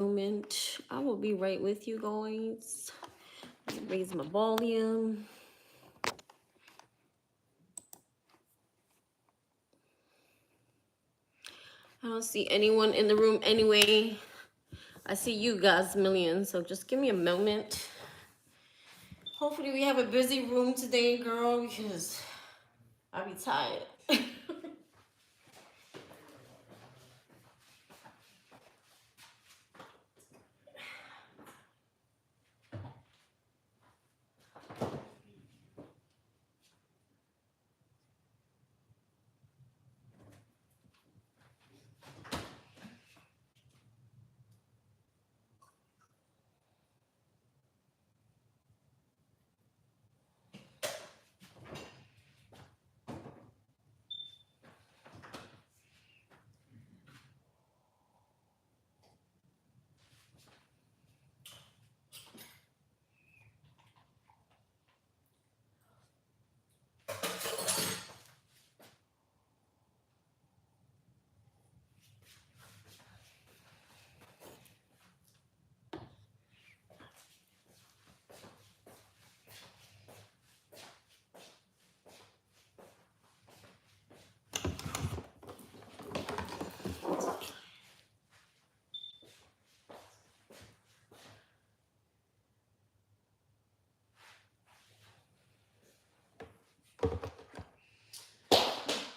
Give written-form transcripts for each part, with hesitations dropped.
Moment. I will be right with you guys. Raise my volume. I don't see anyone in the room anyway. I see you guys millions, so just give me a moment. Hopefully we have a busy room today, girl, because I'll be tired.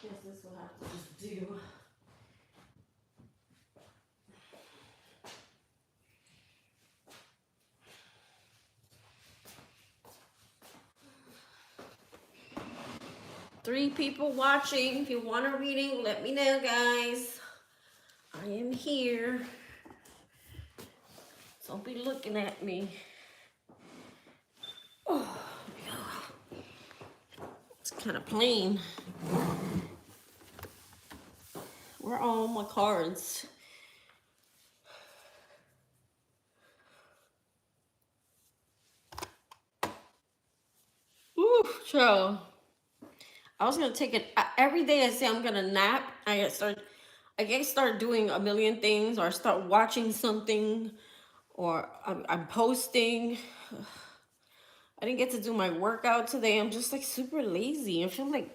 Guess this will have to just do. Three people watching. If you want a reading, let me know, guys. I am here. Don't be looking at me. Oh, it's kind of plain. Where are all my cards? Ooh, child. I was gonna take it every day. I say I'm gonna nap. I get start doing a million things, or start watching something, or I'm posting. I didn't get to do my workout today. I'm just like super lazy. I feel like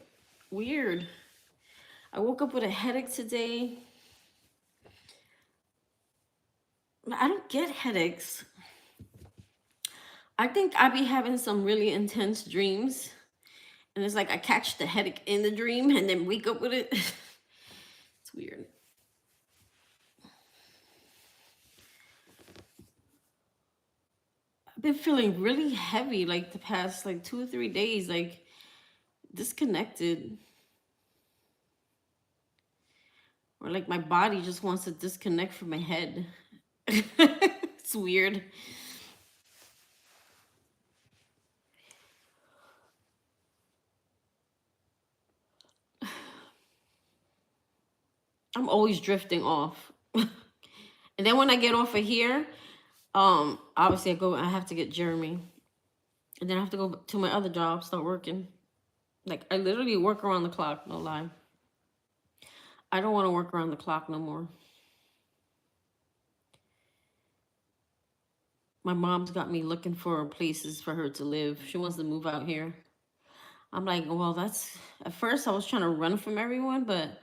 weird. I woke up with a headache today. I don't get headaches. I think I be having some really intense dreams. And it's like I catch the headache in the dream and then wake up with it. It's weird. I've been feeling really heavy like the past like 2 or 3 days, like disconnected. Or like my body just wants to disconnect from my head. It's weird. I'm always drifting off. And then when I get off of here, obviously I have to get Jeremy. And then I have to go to my other job, start working. Like I literally work around the clock, no lie. I don't want to work around the clock no more. My mom's got me looking for places for her to live. She wants to move out here. I'm like, well, that's... At first, I was trying to run from everyone, but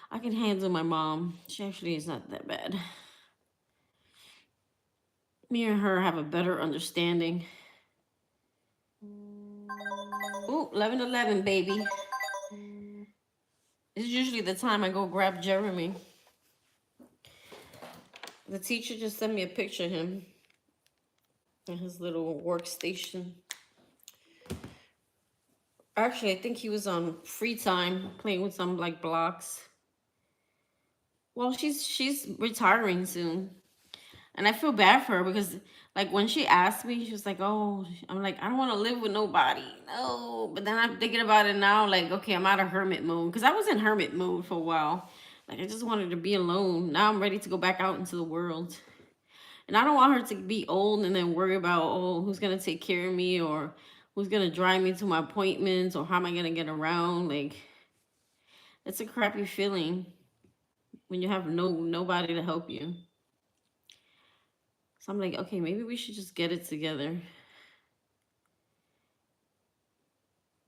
I can handle my mom. She actually is not that bad. Me and her have a better understanding. Ooh, 11:11, baby. This is usually the time I go grab Jeremy. The teacher just sent me a picture of him in his little workstation. Actually, I think he was on free time playing with some like blocks. Well, she's retiring soon. And I feel bad for her because like when she asked me, she was like, "Oh," I'm like, "I don't want to live with nobody." No. But then I'm thinking about it now, like, okay, I'm out of hermit mode. Because I was in hermit mode for a while. Like I just wanted to be alone. Now I'm ready to go back out into the world. And I don't want her to be old and then worry about, oh, who's gonna take care of me, or who's gonna drive me to my appointments, or how am I gonna get around. Like it's a crappy feeling when you have nobody to help you. So I'm like, okay, maybe we should just get it together.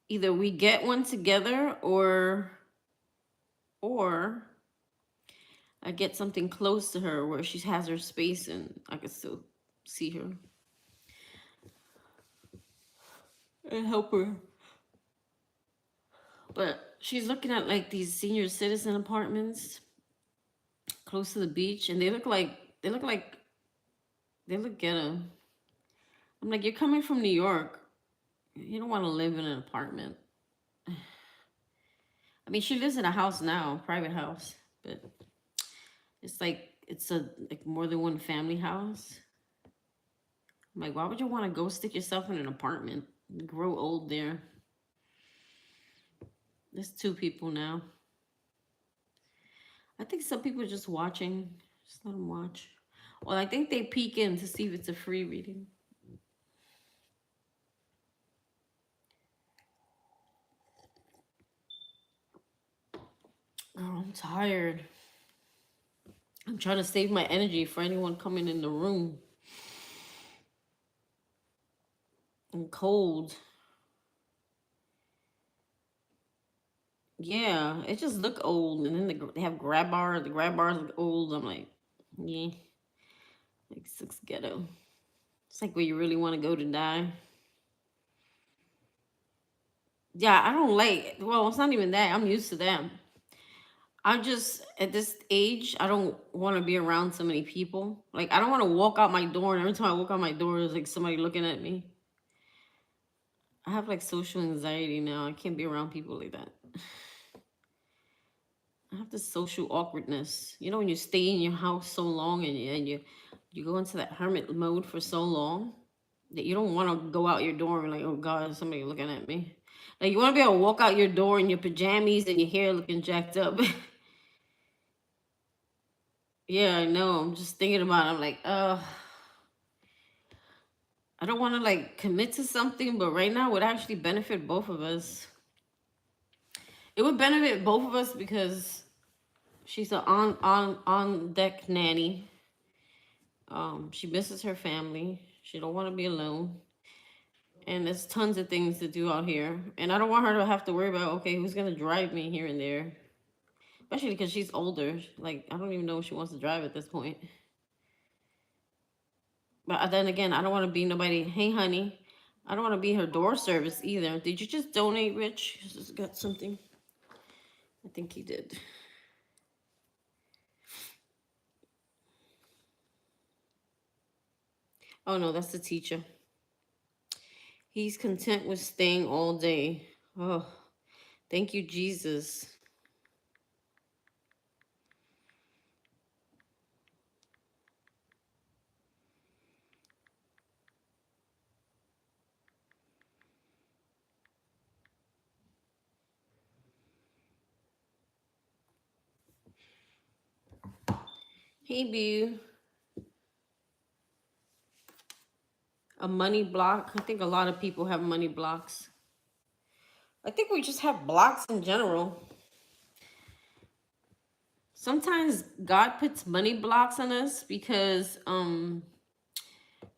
Either we get one together, or I get something close to her where she has her space and I can still see her and help her. But she's looking at like these senior citizen apartments close to the beach, and they look ghetto. I'm like, you're coming from New York. You don't want to live in an apartment. I mean, she lives in a house now, private house, but it's like it's a like more than one family house. I'm like, why would you want to go stick yourself in an apartment? You grow old there. There's 2 people now. I think some people are just watching. Just let them watch. Well, I think they peek in to see if it's a free reading. Oh, I'm tired. I'm trying to save my energy for anyone coming in the room. I'm cold. Yeah, it just look old, and then they have grab bars. The grab bars look old. I'm like, yeah, like 6 ghetto. It's like where you really want to go to die. Yeah, I don't like. Well, it's not even that. I'm used to that. I just at this age, I don't want to be around so many people. Like I don't want to walk out my door, and every time I walk out my door, there's like somebody looking at me. I have like social anxiety now. I can't be around people like that. I have this social awkwardness. You know, when you stay in your house so long and you go into that hermit mode for so long that you don't want to go out your door and like, oh God, somebody looking at me. Like you want to be able to walk out your door in your pajamas and your hair looking jacked up. Yeah, I know. I'm just thinking about it. I'm like, I don't want to like commit to something, but right now it would actually benefit both of us. It would benefit both of us because she's an on deck nanny. She misses her family. She don't want to be alone. And there's tons of things to do out here. And I don't want her to have to worry about, okay, who's gonna drive me here and there. Especially because she's older. Like, I don't even know if she wants to drive at this point. But then again, I don't want to be nobody. Hey, honey, I don't want to be her door service either. Did you just donate, Rich? Just got something. I think he did. Oh no, that's the teacher. He's content with staying all day. Oh, thank you, Jesus. Hey, Boo. A money block. I think a lot of people have money blocks. I think we just have blocks in general. Sometimes God puts money blocks on us because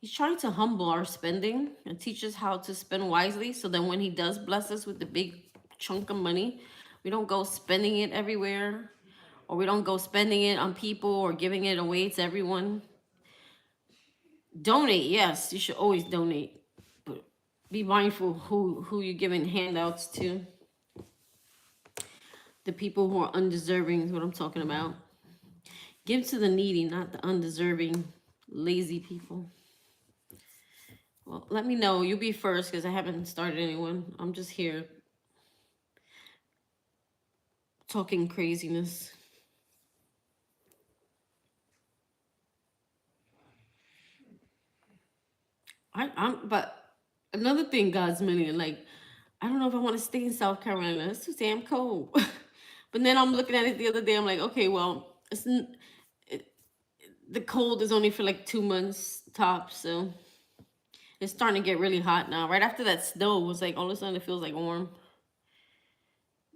he's trying to humble our spending and teach us how to spend wisely, so that when he does bless us with the big chunk of money, we don't go spending it everywhere, or we don't go spending it on people or giving it away to everyone. Donate, yes, you should always donate, but be mindful who you're giving handouts to. The people who are undeserving is what I'm talking about. Give to the needy, not the undeserving, lazy people. Well, let me know. You'll be first because I haven't started anyone. I'm just here talking craziness. But another thing, God's million, like, I don't know if I want to stay in South Carolina. It's too damn cold. But then I'm looking at it the other day. I'm like, okay, well, the cold is only for like 2 months tops, so it's starting to get really hot now. Right after that snow, it was like all of a sudden it feels like warm.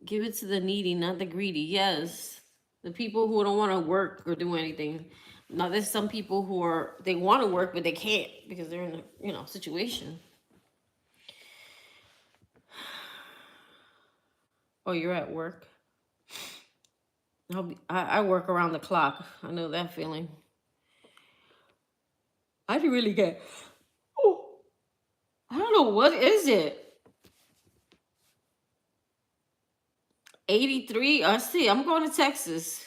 Give it to the needy, not the greedy. Yes, the people who don't want to work or do anything. Now, there's some people who are, they want to work, but they can't because they're in a, you know, situation. Oh, you're at work? I work around the clock. I know that feeling. I didn't really get, oh, I don't know, what is it? 83? I see. I'm going to Texas.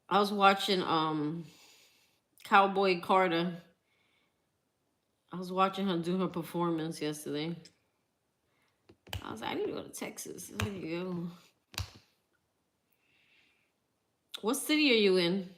I was watching Cowboy Carter. I was watching her do her performance yesterday. I was like, I need to go to Texas. There you go. What city are you in?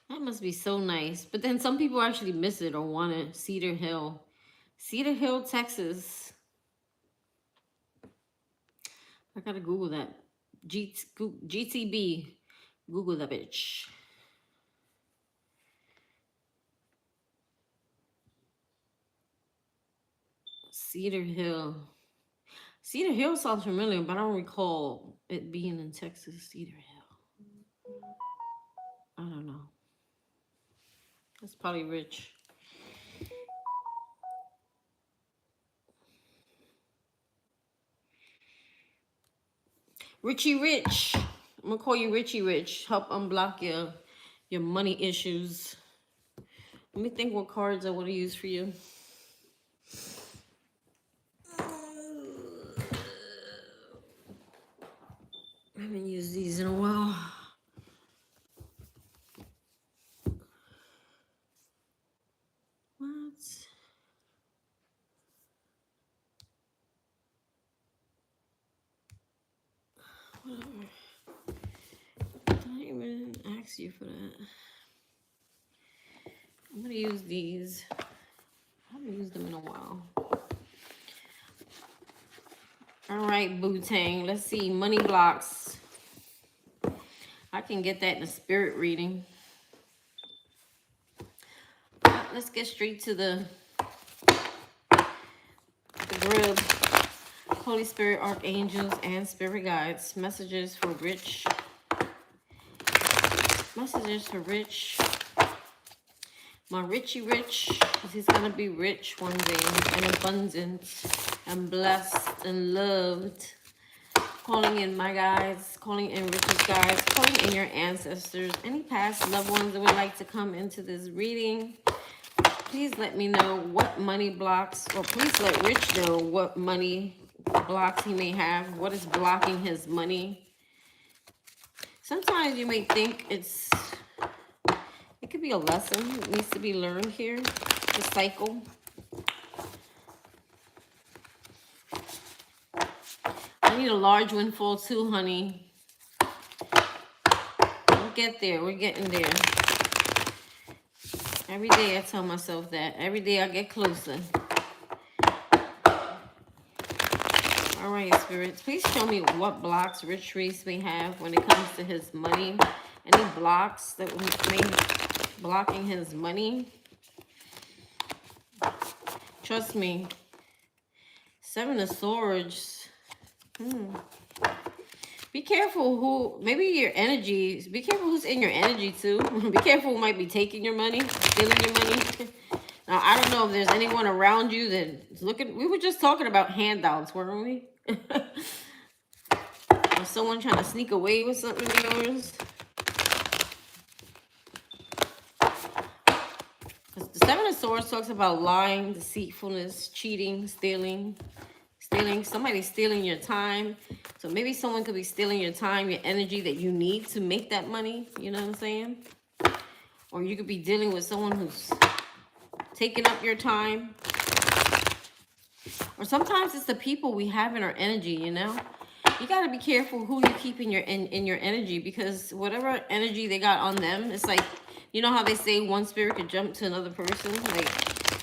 That must be so nice. But then some people actually miss it or want it. Cedar Hill. Cedar Hill, Texas. I gotta Google that. GTB. Google that bitch. Cedar Hill. Cedar Hill sounds familiar, but I don't recall it being in Texas. Cedar Hill. I don't know. That's probably rich. Richie Rich. I'm gonna call you Richie Rich. Help unblock your money issues. Let me think what cards I would have used for you. I haven't used these in a while. What? Whatever. I didn't even ask you for that. I'm gonna use these. I haven't used them in a while. All right, Boo-Tang. Let's see. Money blocks. I can get that in a spirit reading. Let's get straight to the grid. Holy Spirit, archangels, and spirit guides. Messages for Rich. Messages for Rich. My Richie Rich. He's going to be rich one day and abundant and blessed and loved. Calling in my guides. Calling in Rich's guides. Calling in your ancestors. Any past loved ones that would like to come into this reading. Please let me know what money blocks, or please let Rich know what money blocks he may have. What is blocking his money? Sometimes you may think it could be a lesson that needs to be learned here. The cycle. I need a large windfall too, honey. We'll get there. We're getting there. Every day I tell myself that. Every day I get closer. All right, spirits. Please show me what blocks Rich Reese may have when it comes to his money. Any blocks that may be blocking his money. Trust me. Seven of Swords. Be careful who, maybe your energy, be careful who's in your energy too. Be careful who might be taking your money, stealing your money. Now, I don't know if there's anyone around you that's looking, we were just talking about handouts, weren't we? Or someone trying to sneak away with something of yours. Because the Seven of Swords talks about lying, deceitfulness, cheating, stealing. Somebody's stealing your time. So maybe someone could be stealing your time, your energy that you need to make that money. You know what I'm saying? Or you could be dealing with someone who's taking up your time. Or sometimes it's the people we have in our energy, you know? You got to be careful who you keep in your energy, because whatever energy they got on them, it's like, you know how they say one spirit could jump to another person? Like,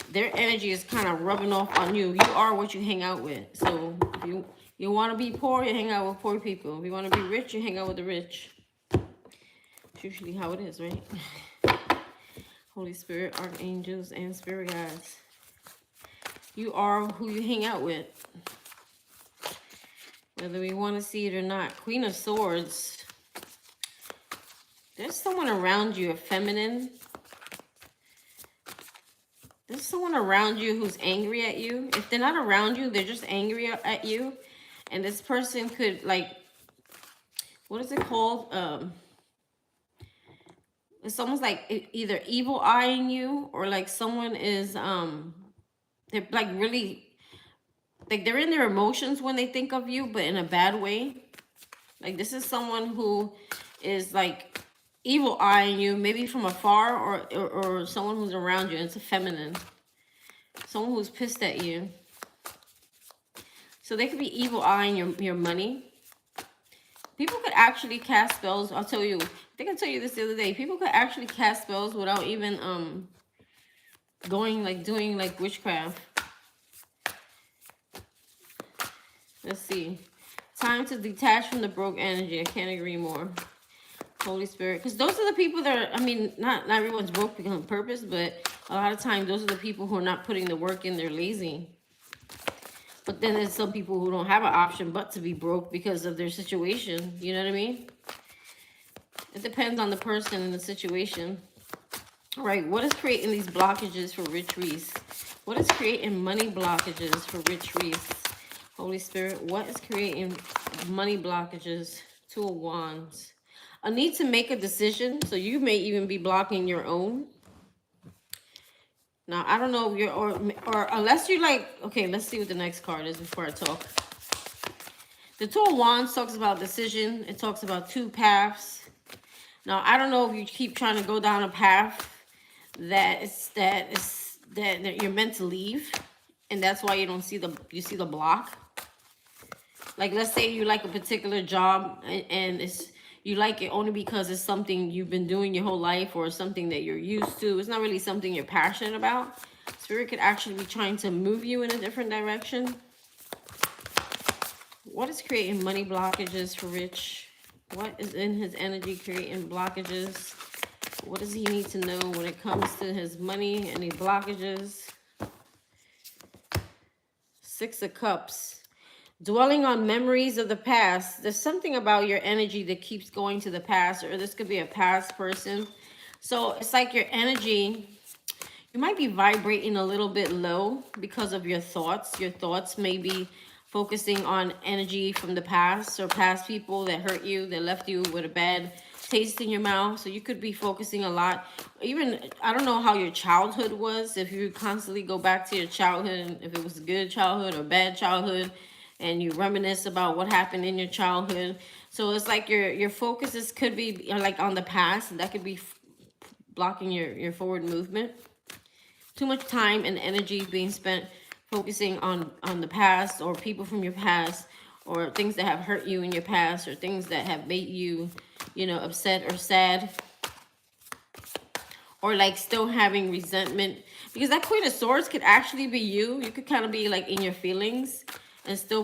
their energy is kind of rubbing off on you. You are what you hang out with. So if you want to be poor, you hang out with poor people. If you want to be rich, you hang out with the rich. It's usually how it is, right? Holy Spirit, archangels, and spirit guides. You are who you hang out with, whether we want to see it or not. Queen of Swords. There's someone around you, a feminine. There's someone around you who's angry at you. If they're not around you, they're just angry at you. And this person could, like, what is it called? It's almost like either evil eyeing you, or like someone is, they're like really, like they're in their emotions when they think of you, but in a bad way. Like this is someone who is like evil eyeing you, maybe from afar, or someone who's around you. And it's a feminine. Someone who's pissed at you. So they could be evil eyeing your money. People could actually cast spells. I'll tell you. I think I told you this the other day. People could actually cast spells without even doing like witchcraft. Let's see. Time to detach from the broke energy. I can't agree more. Holy Spirit. Because those are the people that are, I mean, not everyone's broke on purpose, but a lot of times those are the people who are not putting the work in. They're lazy. But then there's some people who don't have an option but to be broke because of their situation. You know what I mean? It depends on the person and the situation. All right, what is creating these blockages for Rich Reese? What is creating money blockages for Rich Reese? Holy Spirit, what is creating money blockages? Two of Wands. A need to make a decision. So you may even be blocking your own. Now, I don't know if you're, or unless you like, okay, let's see what the next card is before I talk. The Two of Wands talks about decision. It talks about two paths. Now, I don't know if you keep trying to go down a path that you're meant to leave, and that's why you see the block. Like, let's say you like a particular job, and you like it only because it's something you've been doing your whole life, or something that you're used to. It's not really something you're passionate about. Spirit could actually be trying to move you in a different direction. What is creating money blockages for Rich? What is in his energy creating blockages? What does he need to know when it comes to his money? Any blockages? Six of Cups. Dwelling on memories of the past. There's something about your energy that keeps going to the past, or this could be a past person. So it's like your energy, you might be vibrating a little bit low because of your thoughts. Your thoughts may be focusing on energy from the past, or past people that hurt you, that left you with a bad taste in your mouth. So you could be focusing a lot. Even, I don't know how your childhood was, if you constantly go back to your childhood, if it was a good childhood or bad childhood, and you reminisce about what happened in your childhood. So it's like your focuses could be like on the past, and that could be blocking your forward movement. Too much time and energy being spent focusing on the past, or people from your past, or things that have hurt you in your past, or things that have made you, upset or sad, or like still having resentment. Because that Queen of Swords could actually be you. You could kind of be like in your feelings and still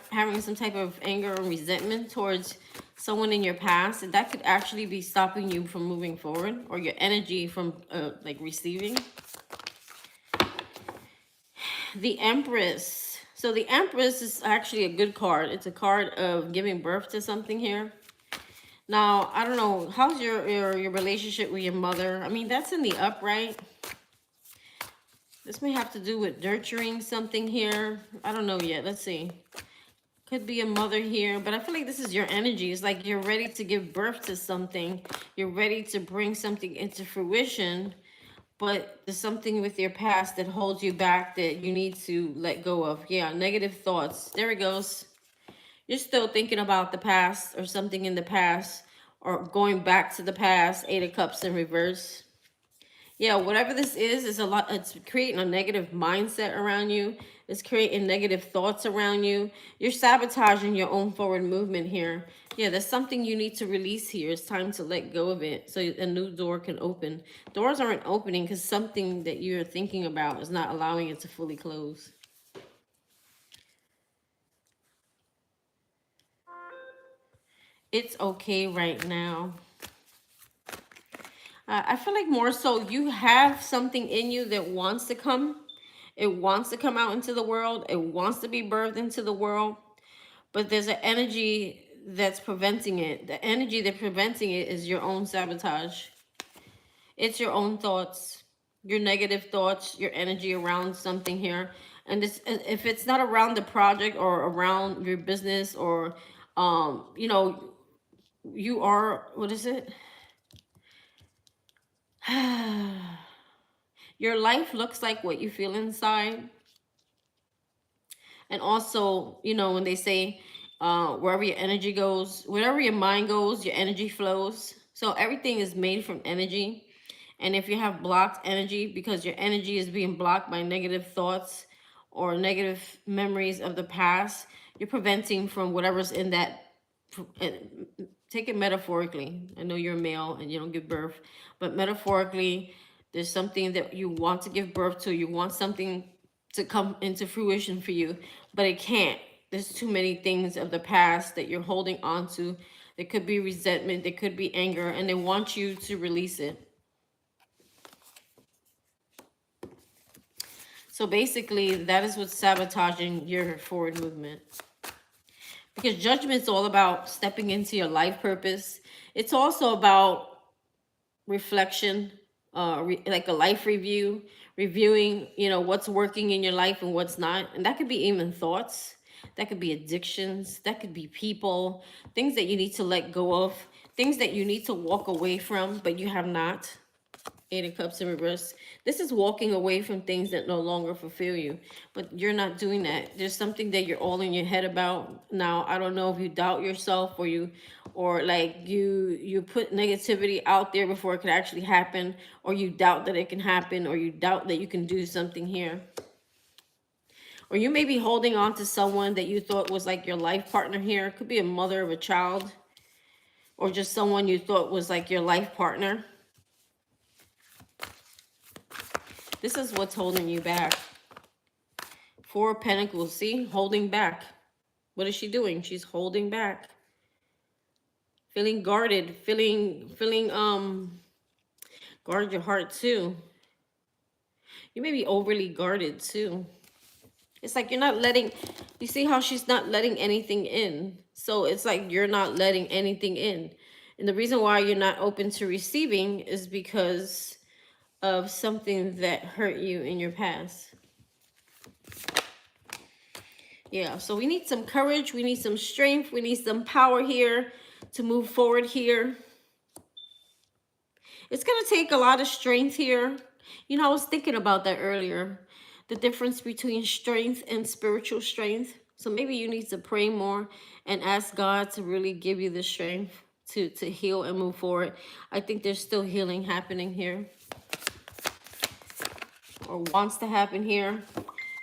having some type of anger or resentment towards someone in your past, and that could actually be stopping you from moving forward, or your energy from like receiving. The Empress. So the Empress is actually a good card. It's a card of giving birth to something here. Now, I don't know, how's your relationship with your mother? I mean, that's in the upright. This may have to do with nurturing something here. I don't know yet. Let's see. Could be a mother here, but I feel like this is your energy. It's like you're ready to give birth to something. You're ready to bring something into fruition. But there's something with your past that holds you back that you need to let go of. Yeah, negative thoughts. There it goes. You're still thinking about the past, or something in the past, or going back to the past. Eight of Cups in reverse. Yeah, whatever this is a lot. It's creating a negative mindset around you. It's creating negative thoughts around you. You're sabotaging your own forward movement here. Yeah, there's something you need to release here. It's time to let go of it so a new door can open. Doors aren't opening because something that you're thinking about is not allowing it to fully close. It's okay right now. I feel like more so you have something in you that wants to come. It wants to come out into the world. It wants to be birthed into the world. But there's an energy that's preventing it. The energy that's preventing it is your own sabotage. It's your own thoughts, your negative thoughts, your energy around something here. And this, if it's not around the project or around your business or, you know, you are, what is it? Your life looks like what you feel inside. And also, you know, when they say, wherever your energy goes, wherever your mind goes, your energy flows. So everything is made from energy. And if you have blocked energy because your energy is being blocked by negative thoughts or negative memories of the past, you're preventing from whatever's in that. Take it metaphorically. I know you're a male and you don't give birth, but metaphorically, there's something that you want to give birth to. You want something to come into fruition for you, but it can't. There's too many things of the past that you're holding on to. There could be resentment, there could be anger, and they want you to release it. So basically, that is what's sabotaging your forward movement. Because judgment's all about stepping into your life purpose. It's also about reflection, like a life review, reviewing, you know, what's working in your life and what's not. And that could be even thoughts, that could be addictions, that could be people, things that you need to let go of, things that you need to walk away from, but you have not. Eight of Cups in reverse. This is walking away from things that no longer fulfill you, but you're not doing that. There's something that you're all in your head about. Now, I don't know if you doubt yourself or you put negativity out there before it could actually happen, or you doubt that it can happen, or you doubt that you can do something here. Or you may be holding on to someone that you thought was like your life partner here. It could be a mother of a child, or just someone you thought was like your life partner. This is what's holding you back. Four of Pentacles, see? Holding back. What is she doing? She's holding back. Feeling guarded, guard your heart too. You may be overly guarded too. It's like you're not letting, you see how she's not letting anything in. So it's like you're not letting anything in. And the reason why you're not open to receiving is because of something that hurt you in your past. Yeah, so we need some courage. We need some strength. We need some power here to move forward here. It's going to take a lot of strength here. You know, I was thinking about that earlier. The difference between strength and spiritual strength. So maybe you need to pray more and ask God to really give you the strength to heal and move forward. I think there's still healing happening here, or wants to happen here.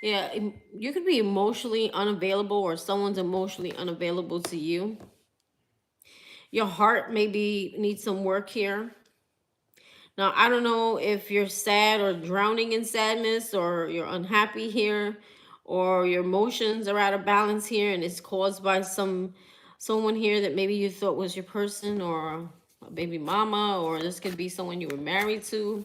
Yeah, you could be emotionally unavailable, or someone's emotionally unavailable to you. Your heart maybe needs some work here. Now, I don't know if you're sad or drowning in sadness, or you're unhappy here, or your emotions are out of balance here, and it's caused by someone here that maybe you thought was your person, or a baby mama, or this could be someone you were married to.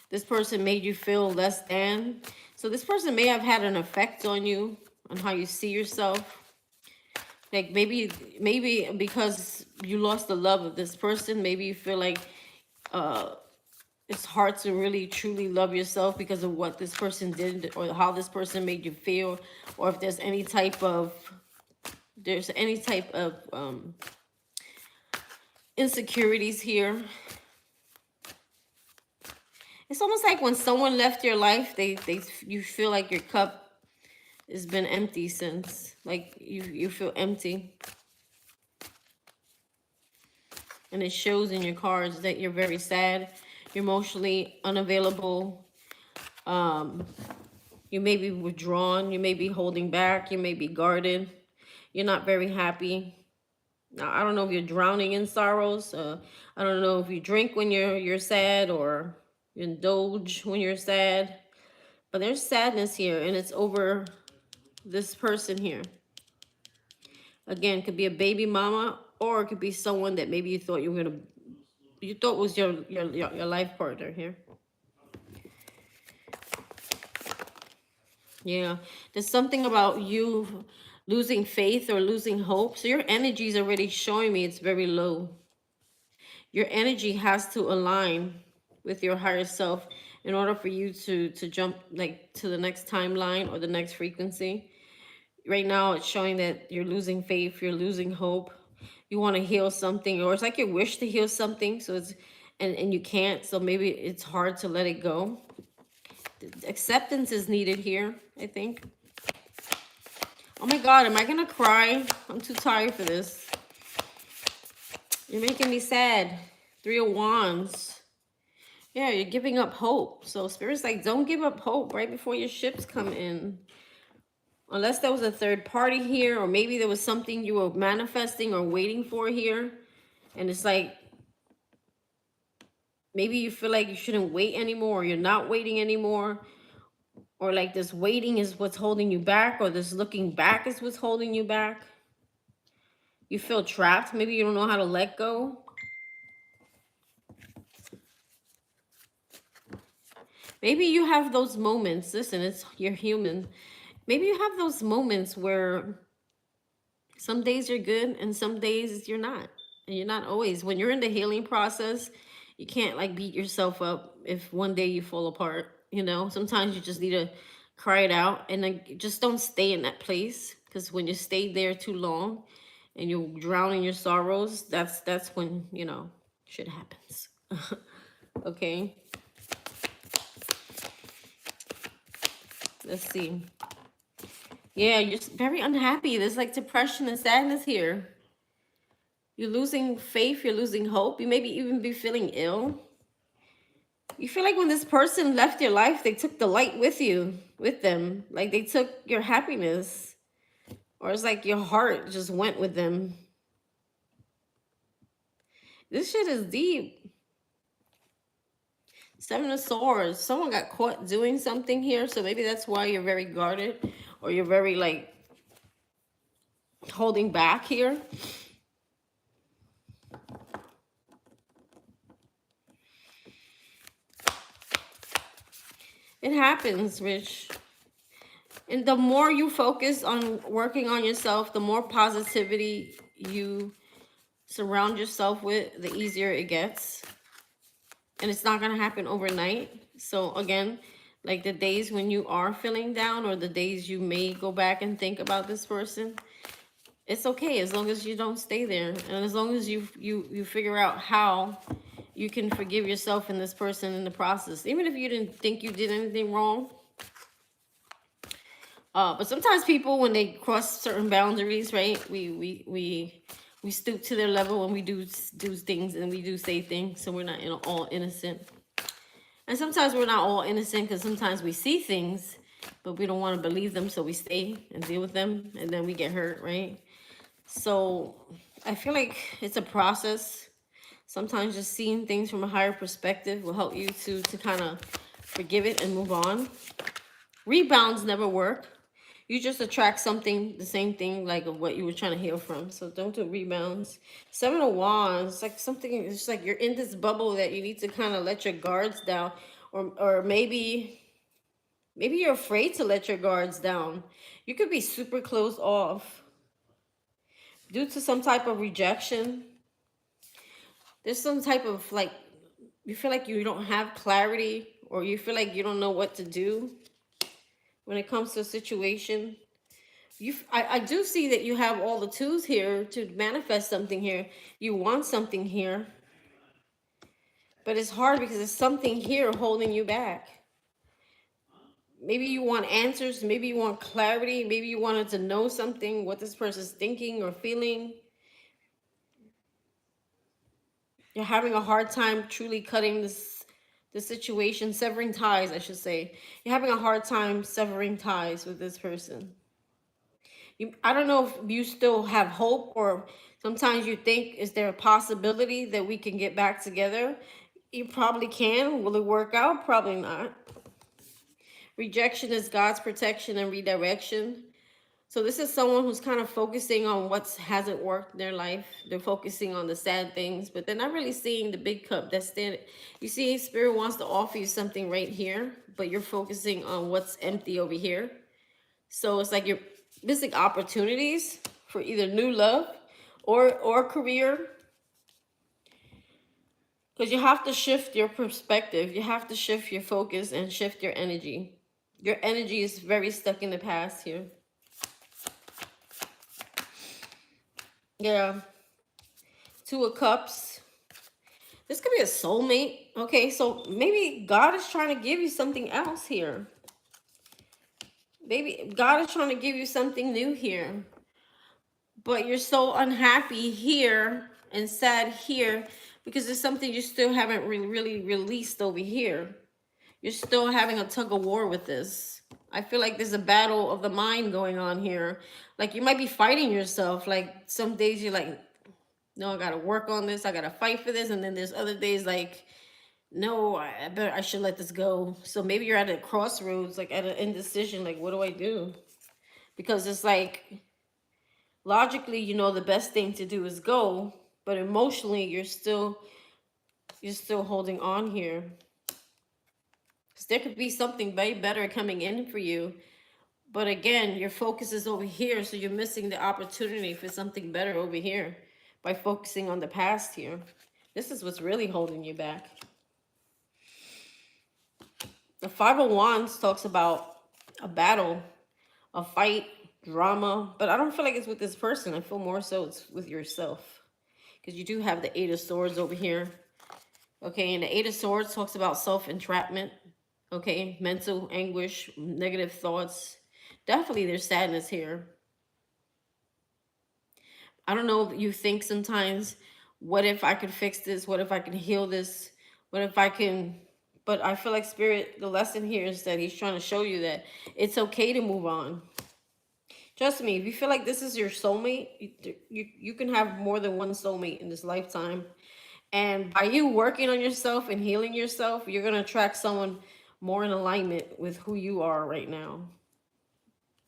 This person made you feel less than. So this person may have had an effect on you, on how you see yourself. Like maybe because you lost the love of this person, maybe you feel like it's hard to really truly love yourself because of what this person did, or how this person made you feel, or if there's any type of insecurities here. It's almost like when someone left your life, you feel like your cup has been empty since. Like you feel empty. And it shows in your cards that you're very sad. You're emotionally unavailable. You may be withdrawn. You may be holding back. You may be guarded. You're not very happy. Now, I don't know if you're drowning in sorrows. I don't know if you drink when you're sad, or you indulge when you're sad. But there's sadness here, and it's over this person here. Again, it could be a baby mama, or it could be someone that maybe you thought you were going to you thought was your life partner here. Yeah, there's something about you losing faith or losing hope. So your energy is already showing me it's very low. Your energy has to align with your higher self in order for you to jump like to the next timeline or the next frequency. Right now it's showing that you're losing faith, you're losing hope. You want to heal something, or it's like you wish to heal something, so it's and you can't, so maybe it's hard to let it go. Acceptance is needed here, I think. Oh my God, am I gonna cry? I'm too tired for this. You're making me sad. 3 of Wands. Yeah, you're giving up hope. So Spirit's like, don't give up hope right before your ships come in. Unless there was a third party here, or maybe there was something you were manifesting or waiting for here. And it's like, maybe you feel like you shouldn't wait anymore, or you're not waiting anymore. Or like this waiting is what's holding you back, or this looking back is what's holding you back. You feel trapped. Maybe you don't know how to let go. Maybe you have those moments. Listen, you're human. Maybe you have those moments where some days you're good and some days you're not. And you're not always. When you're in the healing process, you can't like beat yourself up if one day you fall apart. You know, sometimes you just need to cry it out, and then just don't stay in that place, because when you stay there too long and you drown in your sorrows, that's when, you know, shit happens. Okay. Let's see. Yeah, you're just very unhappy. There's like depression and sadness here. You're losing faith. You're losing hope. You maybe even be feeling ill. You feel like when this person left your life, they took the light with them. Like they took your happiness. Or it's like your heart just went with them. This shit is deep. 7 of Swords. Someone got caught doing something here. So maybe that's why you're very guarded. Or you're very like holding back here. It happens, Rich. And the more you focus on working on yourself, the more positivity you surround yourself with, the easier it gets. And it's not going to happen overnight. So again, like the days when you are feeling down, or the days you may go back and think about this person, it's okay as long as you don't stay there. And as long as you figure out how you can forgive yourself and this person in the process. Even if you didn't think you did anything wrong. But sometimes people, when they cross certain boundaries, right, we stoop to their level when we do things, and we do say things, so we're not all innocent. And sometimes we're not all innocent, because sometimes we see things, but we don't want to believe them, so we stay and deal with them, and then we get hurt, right? So I feel like it's a process. Sometimes just seeing things from a higher perspective will help you to kind of forgive it and move on. Rebounds never work. You just attract something, the same thing, like of what you were trying to heal from. So don't do rebounds. 7 of Wands, like something, it's like you're in this bubble that you need to kind of let your guards down. Or maybe you're afraid to let your guards down. You could be super closed off due to some type of rejection. There's some type of like, you feel like you don't have clarity, or you feel like you don't know what to do when it comes to a situation. I do see that you have all the tools here to manifest something here. You want something here. But it's hard because there's something here holding you back. Maybe you want answers. Maybe you want clarity. Maybe you wanted to know something, what this person's thinking or feeling. You're having a hard time truly cutting the situation, severing ties, I should say. You're having a hard time severing ties with this person. I don't know if you still have hope, or sometimes you think, is there a possibility that we can get back together? You probably can. Will it work out? Probably not. Rejection is God's protection and redirection. So this is someone who's kind of focusing on what hasn't worked in their life. They're focusing on the sad things, but they're not really seeing the big cup that's there. You see, Spirit wants to offer you something right here, but you're focusing on what's empty over here. So it's like you're missing opportunities for either new love or career, because you have to shift your perspective. You have to shift your focus and shift your energy. Your energy is very stuck in the past here. Yeah. Two of Cups. This could be a soulmate. Okay, so maybe God is trying to give you something else here. Maybe God is trying to give you something new here. But you're so unhappy here and sad here because there's something you still haven't really released over here. You're still having a tug of war with this. I feel like there's a battle of the mind going on here. Like you might be fighting yourself. Like some days you're like, no, I gotta work on this. I gotta fight for this. And then there's other days like, no, I should let this go. So maybe you're at a crossroads, like at an indecision. Like, what do I do? Because it's like logically, you know, the best thing to do is go, but emotionally, you're still holding on here. Because there could be something way better coming in for you. But again, your focus is over here, so you're missing the opportunity for something better over here by focusing on the past here. This is what's really holding you back. The Five of Wands talks about a battle, a fight, drama, but I don't feel like it's with this person. I feel more so it's with yourself. Because you do have the Eight of Swords over here. Okay, and the Eight of Swords talks about self-entrapment. Okay, mental anguish, negative thoughts. Definitely there's sadness here. I don't know if you think sometimes, what if I could fix this? What if I can heal this? What if I can... But I feel like Spirit, the lesson here is that he's trying to show you that it's okay to move on. Trust me, if you feel like this is your soulmate, you can have more than one soulmate in this lifetime. And by you working on yourself and healing yourself, you're going to attract someone more in alignment with who you are right now.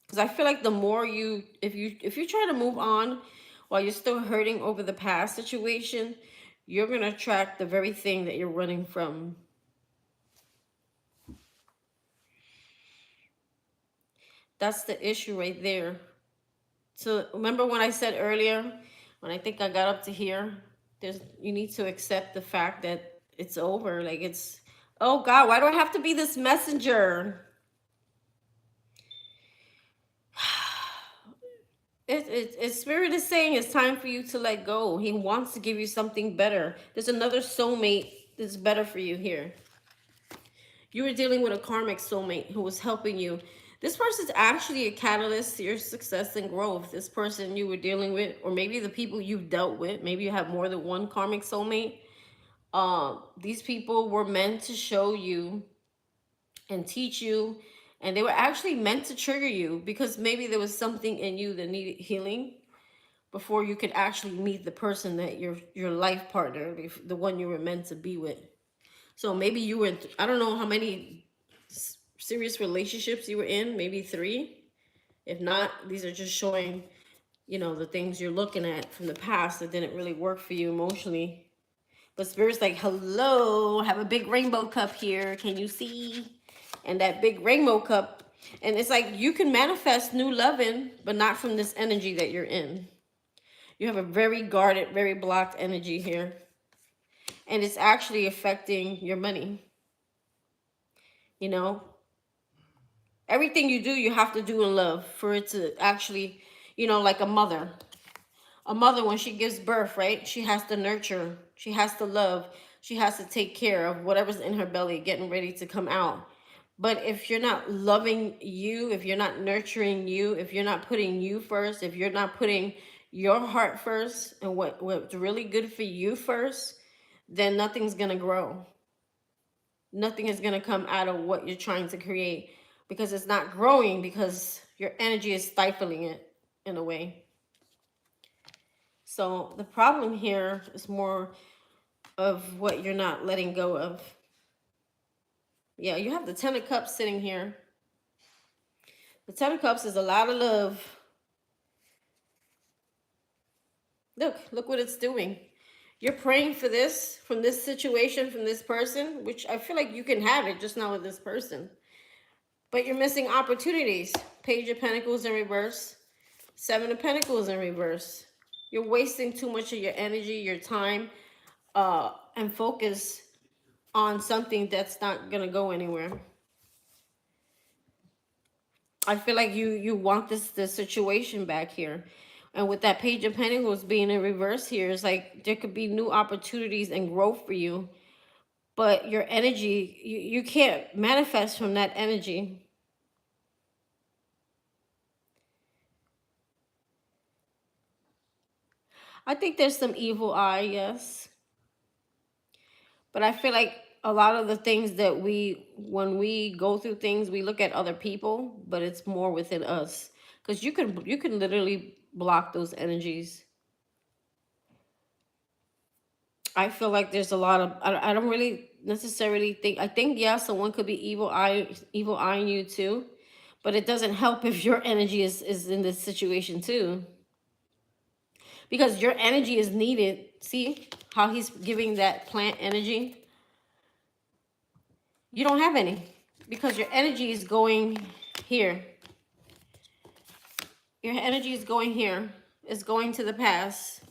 Because I feel like the more you, if you try to move on while you're still hurting over the past situation, you're going to attract the very thing that you're running from. That's the issue right there. So remember when I said earlier, when I think I got up to here, you need to accept the fact that it's over. Like it's, oh God, why do I have to be this messenger? Spirit is saying it's time for you to let go. He wants to give you something better. There's another soulmate that's better for you here. You were dealing with a karmic soulmate who was helping you. This person's actually a catalyst to your success and growth. This person you were dealing with, or maybe the people you've dealt with, maybe you have more than one karmic soulmate. These people were meant to show you and teach you, and they were actually meant to trigger you because maybe there was something in you that needed healing before you could actually meet the person that your life partner, the one you were meant to be with. So maybe you were, I don't know how many serious relationships you were in, maybe 3. If not, these are just showing, you know, the things you're looking at from the past that didn't really work for you emotionally. But Spirit's like, hello, have a big rainbow cup here. Can you see? And that big rainbow cup. And it's like you can manifest new loving, but not from this energy that you're in. You have a very guarded, very blocked energy here. And it's actually affecting your money. You know? Everything you do, you have to do in love for it to actually, you know, like a mother. A mother, when she gives birth, right? She has to nurture. She has to love. She has to take care of whatever's in her belly, getting ready to come out. But if you're not loving you, if you're not nurturing you, if you're not putting you first, if you're not putting your heart first and what's really good for you first, then nothing's going to grow. Nothing is going to come out of what you're trying to create because it's not growing because your energy is stifling it in a way. So the problem here is more of what you're not letting go of. Yeah, you have the Ten of Cups sitting here. The Ten of Cups is a lot of love, Look what it's doing. You're praying for this from this situation, from this person, which I feel like you can have it, just not with this person. But you're missing opportunities. Page of Pentacles in reverse. Seven of Pentacles in reverse. You're wasting too much of your energy, your time, and focus on something that's not gonna go anywhere. I feel like you want this situation back here. And with that Page of Pentacles being in reverse here, it's like there could be new opportunities and growth for you. But your energy, you can't manifest from that energy. I think there's some evil eye, yes. But I feel like a lot of the things that when we go through things, we look at other people, but it's more within us. Because you can literally block those energies. I feel like there's a lot of I don't really necessarily think I think yeah, someone could be evil eyeing you too, but it doesn't help if your energy is in this situation too. Because your energy is needed. See how he's giving that plant energy? You don't have any because your energy is going here. Your energy is going here. It's going to the past.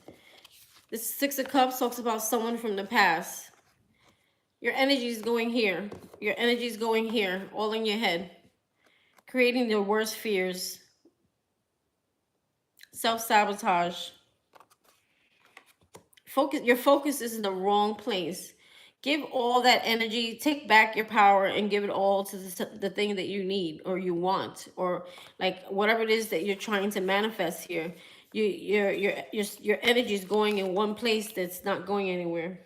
This Six of Cups talks about someone from the past. Your energy is going here. Your energy is going here, all in your head. Creating your worst fears. Self-sabotage. Your focus is in the wrong place. Give all that energy, take back your power and give it all to the thing that you need or you want, or like whatever it is that you're trying to manifest here. Your energy is going in one place that's not going anywhere.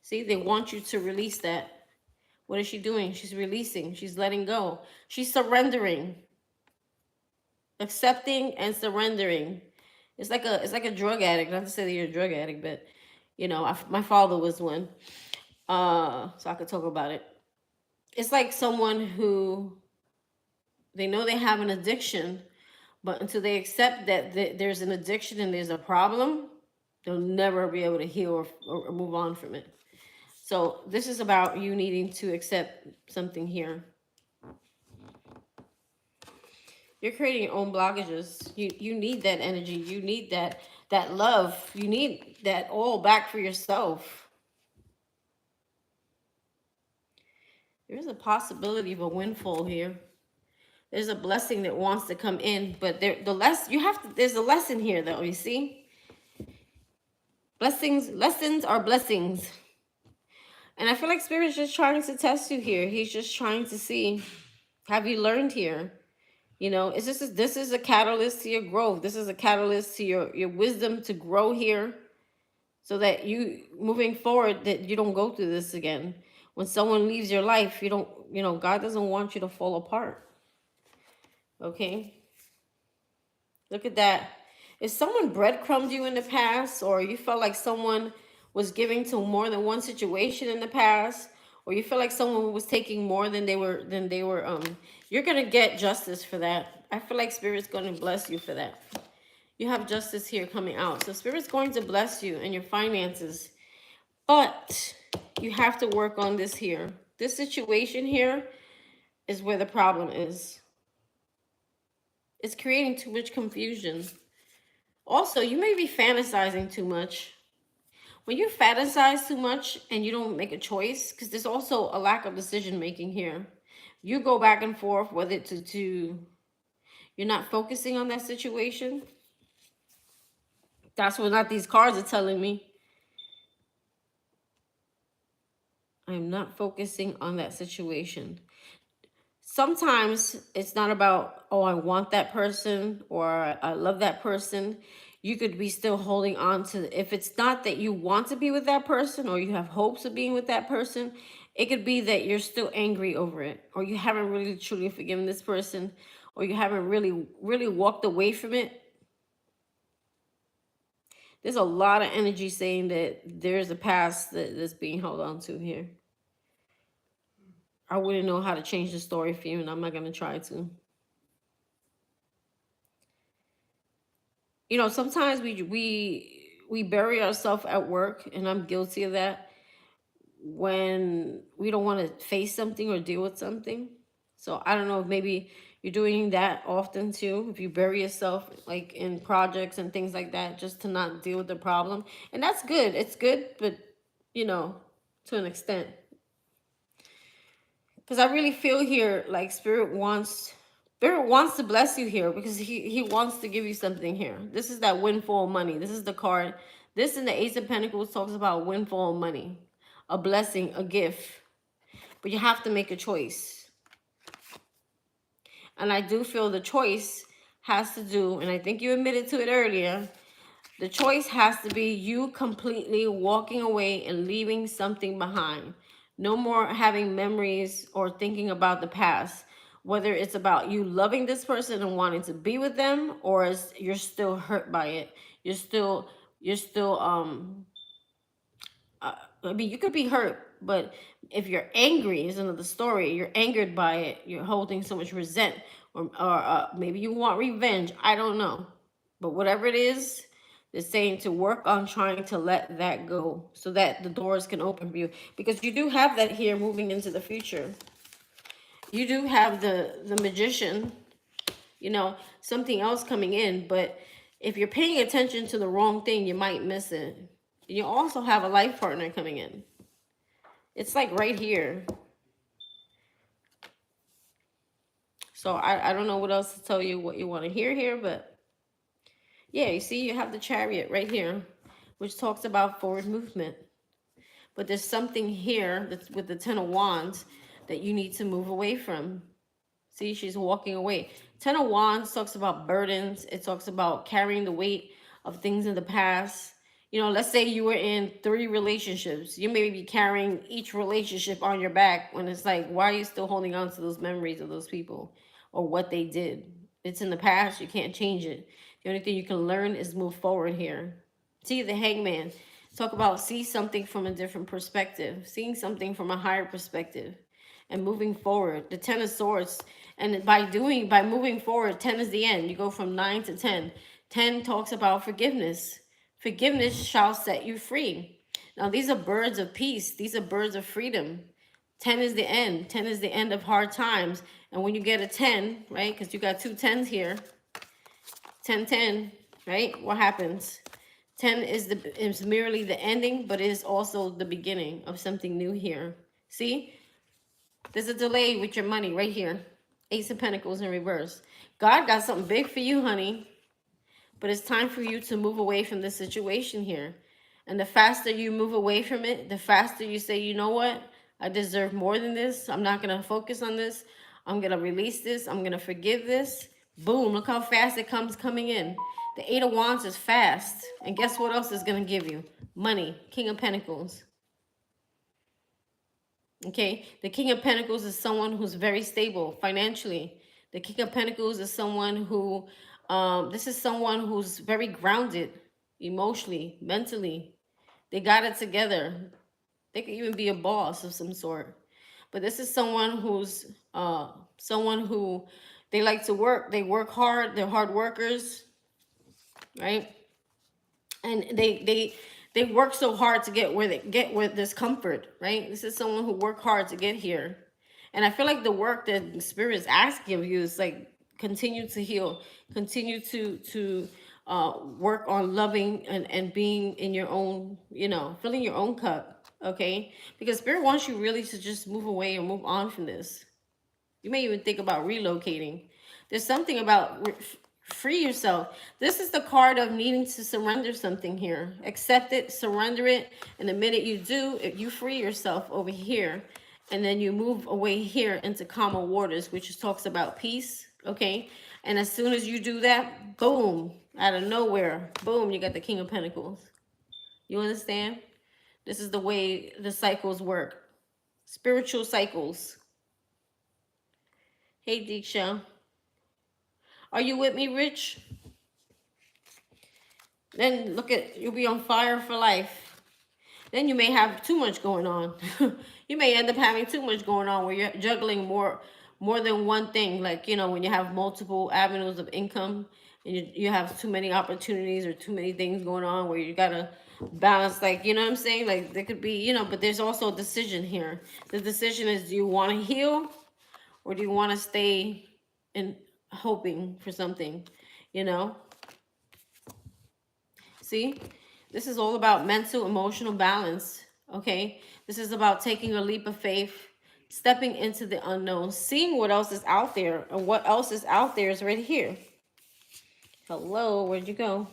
See, they want you to release that. What is she doing? She's releasing. She's letting go. She's surrendering. Accepting and surrendering. It's like a drug addict. Not to say that you're a drug addict, but you know, my father was one. So I could talk about it. It's like someone who they know they have an addiction, but until they accept that there's an addiction and there's a problem, they'll never be able to heal or move on from it. So this is about you needing to accept something here. You're creating your own blockages. You need that energy. You need that love. You need that all back for yourself. There's a possibility of a windfall here. There's a blessing that wants to come in, but there's a lesson here though, you see? Lessons are blessings. And I feel like Spirit's just trying to test you here. He's just trying to see, have you learned here? You know, this is a catalyst to your growth. This is a catalyst to your wisdom to grow here, so that you moving forward, that you don't go through this again. When someone leaves your life, God doesn't want you to fall apart. Okay? Look at that. If someone breadcrumbed you in the past, or you felt like someone was giving to more than one situation in the past, or you feel like someone was taking more than they were, you're gonna get justice for that. I feel like Spirit's gonna bless you for that. You have justice here coming out. So Spirit's going to bless you and your finances. But you have to work on this here. This situation here is where the problem is. It's creating too much confusion. Also, you may be fantasizing too much. When you fantasize too much and you don't make a choice, because there's also a lack of decision making here. You go back and forth whether you're not focusing on that situation. That's what these cards are telling me. I'm not focusing on that situation. Sometimes it's not about, oh, I want that person or I love that person. You could be still holding on to, if it's not that you want to be with that person or you have hopes of being with that person, it could be that you're still angry over it, or you haven't really truly forgiven this person, or you haven't really walked away from it. There's a lot of energy saying that there's a past that's being held on to here. I wouldn't know how to change the story for you, and I'm not going to try to. You know, sometimes we bury ourselves at work, and I'm guilty of that, when we don't want to face something or deal with something. So I don't know if maybe you're doing that often too. If you bury yourself like in projects and things like that, just to not deal with the problem. And that's good. It's good, but you know, to an extent. Because I really feel here like Spirit wants to bless you here, because he wants to give you something here. This is that windfall money. This is the card. This in the Ace of Pentacles talks about windfall money, a blessing, a gift. But you have to make a choice. And I do feel the choice has to do, and I think you admitted to it earlier, the choice has to be you completely walking away and leaving something behind. No more having memories or thinking about the past. Whether it's about you loving this person and wanting to be with them, or you're still hurt by it. You're still I mean, you could be hurt, but if you're angry is another story. You're angered by it. You're holding so much resent, or maybe you want revenge. I don't know, but whatever it is, they're saying to work on trying to let that go, so that the doors can open for you. Because you do have that here moving into the future. You do have the Magician. You know, something else coming in, but if you're paying attention to the wrong thing, you might miss it. You also have a life partner coming in. It's like right here. So I don't know what else to tell you, what you want to hear here, but yeah, you see, you have the Chariot right here, which talks about forward movement. But there's something here that's with the Ten of Wands that you need to move away from. See, she's walking away. Ten of Wands talks about burdens. It talks about carrying the weight of things in the past. You know, let's say you were in 3 relationships. You may be carrying each relationship on your back, when it's like, why are you still holding on to those memories of those people or what they did? It's in the past. You can't change it. The only thing you can learn is move forward here. See, the Hangman. Talk about see something from a different perspective. Seeing something from a higher perspective and moving forward. The Ten of Swords. And by moving forward, 10 is the end. You go from 9 to 10. 10 talks about forgiveness. Forgiveness shall set you free. Now, these are birds of peace. These are birds of freedom. 10 is the end. 10 is the end of hard times. And when you get a 10, right, because you got 2 10s here, 10, 10, right, what happens? 10 is merely the ending, but it is also the beginning of something new here. See? There's a delay with your money right here. Ace of Pentacles in reverse. God got something big for you, honey. But it's time for you to move away from this situation here. And the faster you move away from it, the faster you say, you know what? I deserve more than this. I'm not going to focus on this. I'm going to release this. I'm going to forgive this. Boom. Look how fast it comes coming in. The Eight of Wands is fast. And guess what else is going to give you? Money. King of Pentacles. Okay, the King of Pentacles is someone who's very stable financially. The King of Pentacles is someone who, this is someone who's very grounded emotionally, mentally. They got it together. They could even be a boss of some sort. But this is someone who's, someone who, they like to work. They work hard. They're hard workers, right? And they work so hard to get where there's comfort, right? This is someone who worked hard to get here. And I feel like the work that the Spirit is asking of you is like, continue to heal, continue to work on loving and being in your own, you know, filling your own cup, okay? Because Spirit wants you really to just move away and move on from this. You may even think about relocating. There's something about free yourself. This is the card of needing to surrender something here. Accept it, surrender it. And the minute you do, you free yourself over here. And then you move away here into calmer waters, which talks about peace, okay? And as soon as you do that, boom, out of nowhere, boom, you got the King of Pentacles. You understand? This is the way the cycles work. Spiritual cycles. Hey, Deeksha. Are you with me, Rich? Then look at, you'll be on fire for life. Then you may have too much going on. You may end up having too much going on where you're juggling more than one thing. Like, you know, when you have multiple avenues of income, and you have too many opportunities or too many things going on where you gotta balance, like, you know what I'm saying? Like, there could be, you know, but there's also a decision here. The decision is, do you want to heal, or do you want to stay in hoping for something, you know? See, this is all about mental, emotional balance, okay? This is about taking a leap of faith, stepping into the unknown, seeing what else is out there, and what else is out there is right here. Hello, where'd you go?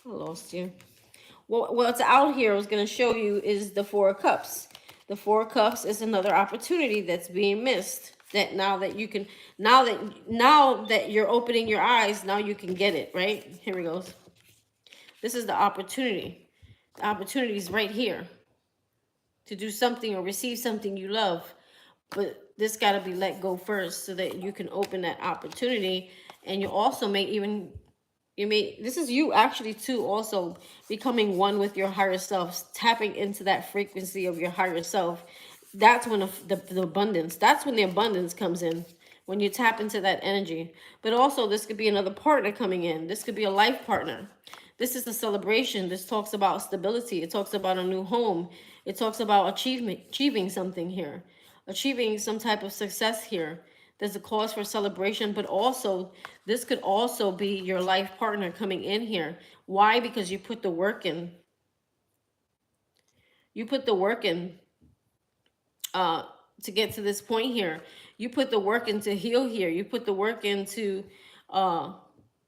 I lost you. Well, what's out here I was going to show you is the Four of Cups. The Four of Cups is another opportunity that's being missed. That now that you can, now that you're opening your eyes, now you can get it, right? Here we go. This is the opportunity. The opportunity is right here to do something or receive something you love. But this got to be let go first so that you can open that opportunity. And you also may even, this is you actually too, also becoming one with your higher self, tapping into that frequency of your higher self. That's when the abundance, that's when the abundance comes in, when you tap into that energy. But also, this could be another partner coming in. This could be a life partner. This is a celebration. This talks about stability. It talks about a new home. It talks about achieving something here, achieving some type of success here. There's a cause for celebration, but also this could also be your life partner coming in here. Why? Because you put the work in. You put the work in to get to this point here. You put the work in to heal here. You put the work in to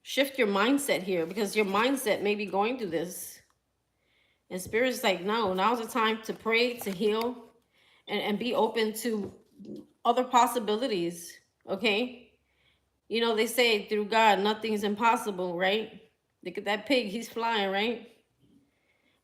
shift your mindset here, because your mindset may be going through this. And Spirit's like, no, now's the time to pray, to heal, and be open to other possibilities, okay? You know, they say through God, nothing's impossible, right? Look at that pig, he's flying, right?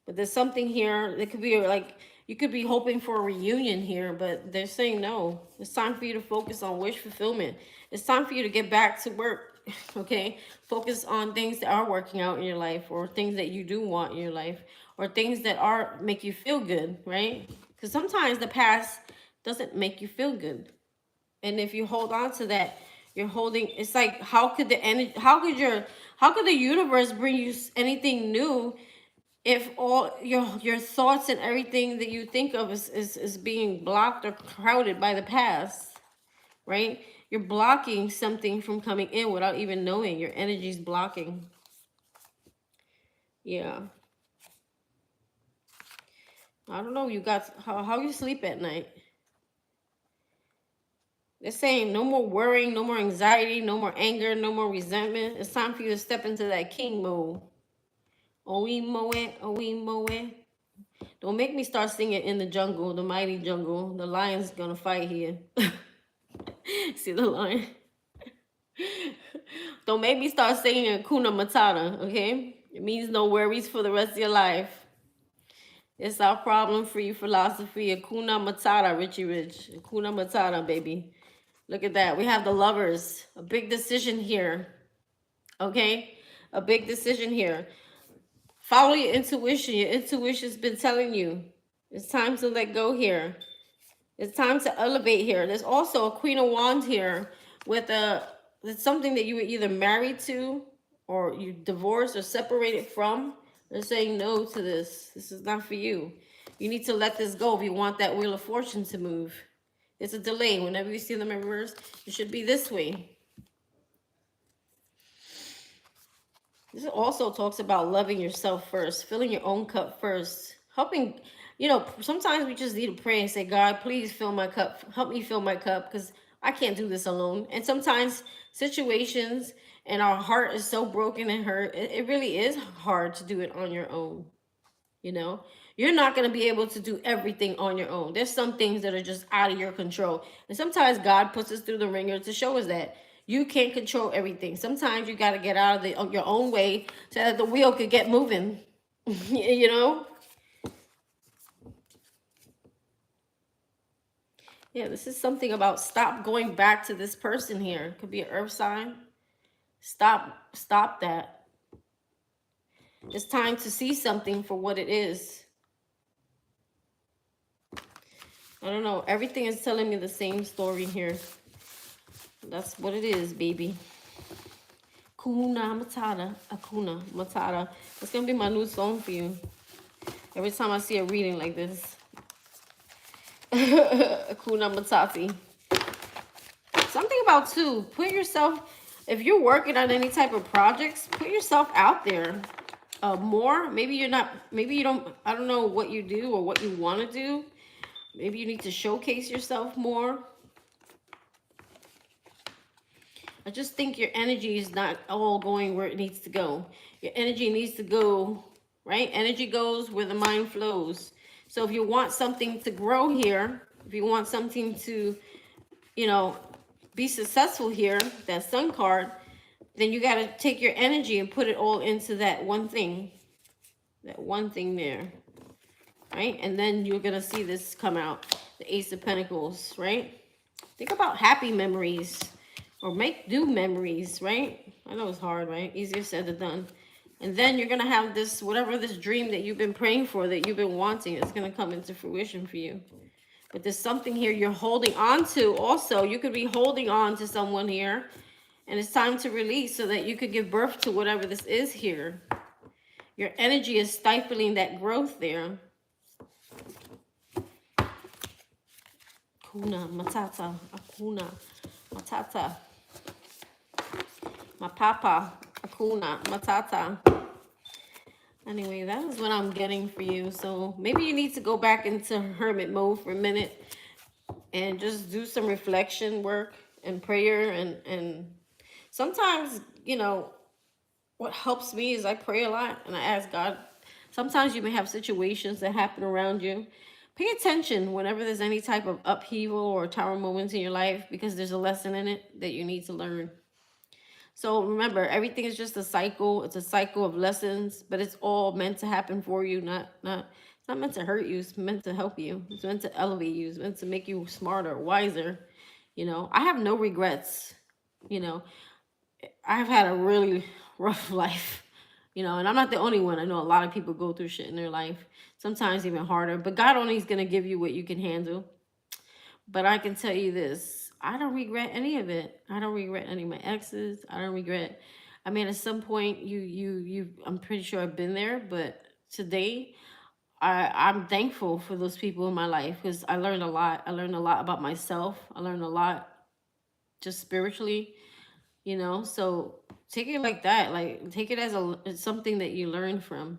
But there's something here that could be like, you could be hoping for a reunion here, but they're saying no. It's time for you to focus on wish fulfillment. It's time for you to get back to work, okay? Focus on things that are working out in your life, or things that you do want in your life, or things that are make you feel good, right? Because sometimes the past doesn't make you feel good. And if you hold on to that, you're holding, it's like, how could the energy, how could the universe bring you anything new if all your thoughts and everything that you think of is being blocked or crowded by the past, right? You're blocking something from coming in without even knowing. Your energy's blocking. Yeah. I don't know. You got how you sleep at night. They're saying no more worrying, no more anxiety, no more anger, no more resentment. It's time for you to step into that king mode. Oe moe, oe moe. Don't make me start singing In the Jungle, the mighty jungle. The lion's gonna fight here. See the lion? Don't make me start singing Hakuna Matata, okay? It means no worries for the rest of your life. It's our problem-free philosophy. Hakuna Matata, Richie Rich. Hakuna Matata, baby. Look at that. We have the Lovers. A big decision here. Okay? A big decision here. Follow your intuition. Your intuition's been telling you. It's time to let go here. It's time to elevate here. There's also a Queen of Wands here with it's something that you were either married to, or you divorced or separated from. They're saying no to this. This is not for you. You need to let this go if you want that Wheel of Fortune to move. It's a delay. Whenever you see them in reverse, it should be this way. This also talks about loving yourself first, filling your own cup first, helping, you know, sometimes we just need to pray and say, God, please fill my cup. Help me fill my cup, because I can't do this alone. And sometimes situations and our heart is so broken and hurt, it really is hard to do it on your own. You know, you're not going to be able to do everything on your own. There's some things that are just out of your control. And sometimes God puts us through the ringer to show us that you can't control everything. Sometimes you got to get out of your own way so that the wheel could get moving. You know? Yeah, this is something about stop going back to this person here. Could be an earth sign. Stop that. It's time to see something for what it is. I don't know. Everything is telling me the same story here. That's what it is, baby. Hakuna Matata. Hakuna Matata. It's going to be my new song for you. Every time I see a reading like this. Hakuna Matata. Something about too, put yourself, if you're working on any type of projects, put yourself out there more. Maybe you're not, maybe you don't, I don't know what you do or what you want to do. Maybe you need to showcase yourself more. I just think your energy is not all going where it needs to go. Your energy needs to go, right? Energy goes where the mind flows. So if you want something to grow here, if you want something to, you know, be successful here, that Sun card, then you got to take your energy and put it all into that one thing there, right? And then you're going to see this come out, the Ace of Pentacles, right? Think about happy memories or make new memories, right? I know it's hard, right? Easier said than done. And then you're going to have this, whatever this dream that you've been praying for, that you've been wanting, it's going to come into fruition for you. But there's something here you're holding on to also. You could be holding on to someone here. And it's time to release so that you could give birth to whatever this is here. Your energy is stifling that growth there. Akuna Matata. Akuna Matata. My papa. Akuna Matata. Anyway, that is what I'm getting for you. So maybe you need to go back into hermit mode for a minute and just do some reflection work and prayer. And sometimes, you know, what helps me is I pray a lot and I ask God. Sometimes you may have situations that happen around you. Pay attention whenever there's any type of upheaval or tower moments in your life, because there's a lesson in it that you need to learn. So remember, everything is just a cycle. It's a cycle of lessons, but it's all meant to happen for you, it's not meant to hurt you. It's meant to help you. It's meant to elevate you. It's meant to make you smarter, wiser. You know, I have no regrets. You know, I've had a really rough life, you know, and I'm not the only one. I know a lot of people go through shit in their life, sometimes even harder, but God only is going to give you what you can handle. But I can tell you this, I don't regret any of it. I don't regret any of my exes. I don't regret, I mean, at some point I'm pretty sure I've been there, but today I'm thankful for those people in my life, because I learned a lot. I learned a lot about myself. I learned a lot just spiritually, you know. So take it like that, like take it as it's something that you learn from.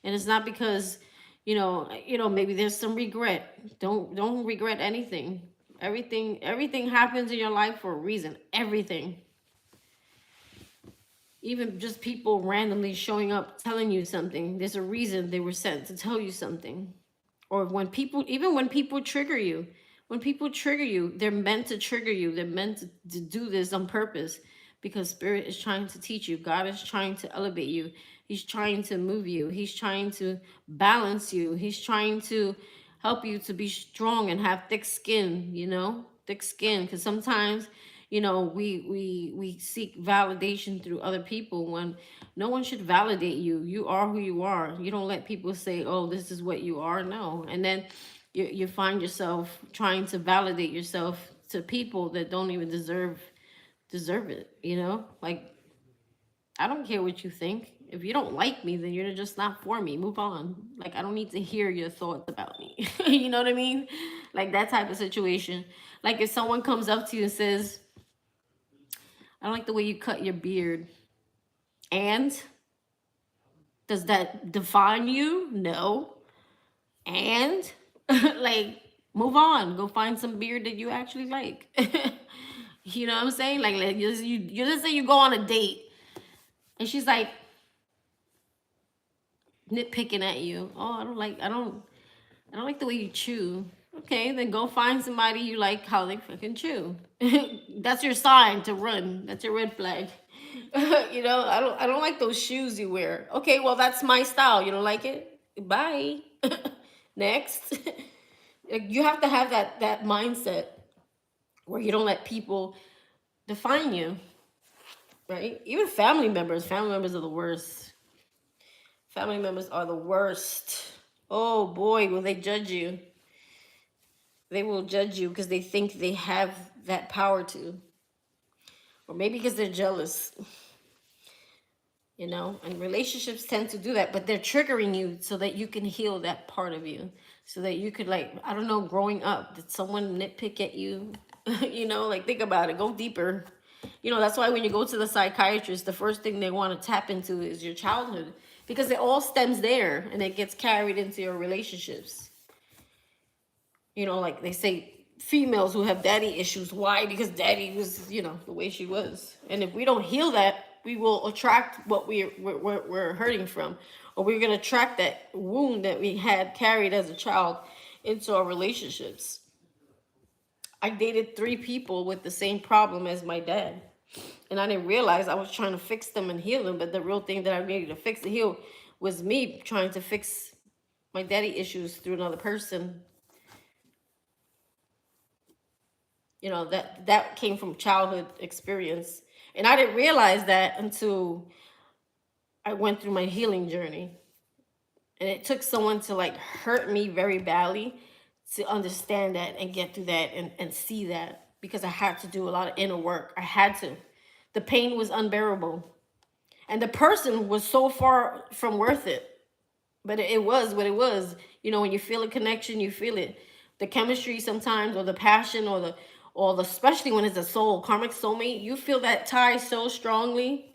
And it's not because, you know, maybe there's some regret. Don't regret anything. Everything happens in your life for a reason. Everything. Even just people randomly showing up telling you something, there's a reason they were sent to tell you something. Or when people trigger you, they're meant to trigger you. They're meant to do this on purpose, because Spirit is trying to teach you. God is trying to elevate you. He's trying to move you. He's trying to balance you. He's trying to help you to be strong and have thick skin, you know, thick skin. Because sometimes, you know, we seek validation through other people when no one should validate you. You are who you are. You don't let people say, oh, this is what you are. No. And then you find yourself trying to validate yourself to people that don't even deserve it, you know? Like, I don't care what you think. If you don't like me, then you're just not for me. Move on. Like, I don't need to hear your thoughts about me. You know what I mean? Like that type of situation. Like if someone comes up to you and says, I don't like the way you cut your beard. And does that define you? No. And like, move on. Go find some beard that you actually like. You know what I'm saying? Like you just say you go on a date and she's like nitpicking at you. Oh, I don't like the way you chew. Okay, then go find somebody you like how they fucking chew. That's your sign to run. That's your red flag. You know, I don't like those shoes you wear. Okay, well that's my style. You don't like it? Bye. Next. You have to have that mindset where you don't let people define you. Right? Even family members are the worst. Family members are the worst. Oh boy, will they judge you. They will judge you because they think they have that power to. Or maybe because they're jealous. you know, and relationships tend to do that, but they're triggering you so that you can heal that part of you, so that you could, like, I don't know, growing up, did someone nitpick at you? You know, like, think about it, go deeper. You know, that's why when you go to the psychiatrist, the first thing they want to tap into is your childhood, because it all stems there and it gets carried into your relationships. You know, like they say, females who have daddy issues, why? Because daddy was, you know, the way she was. And if we don't heal that, we will attract what we're hurting from, or we're going to attract that wound that we had carried as a child into our relationships. I dated 3 people with the same problem as my dad, and I didn't realize I was trying to fix them and heal them, but the real thing that I needed to fix and heal was me trying to fix my daddy issues through another person. You know, that came from childhood experience, and I didn't realize that until I went through my healing journey. And it took someone to, like, hurt me very badly to understand that and get through that and see that, because I had to do a lot of inner work. I had to. The pain was unbearable, and the person was so far from worth it, but it was what it was. You know, when you feel a connection, you feel it, the chemistry sometimes, or the passion, or the especially when it's a soul, karmic soulmate, you feel that tie so strongly,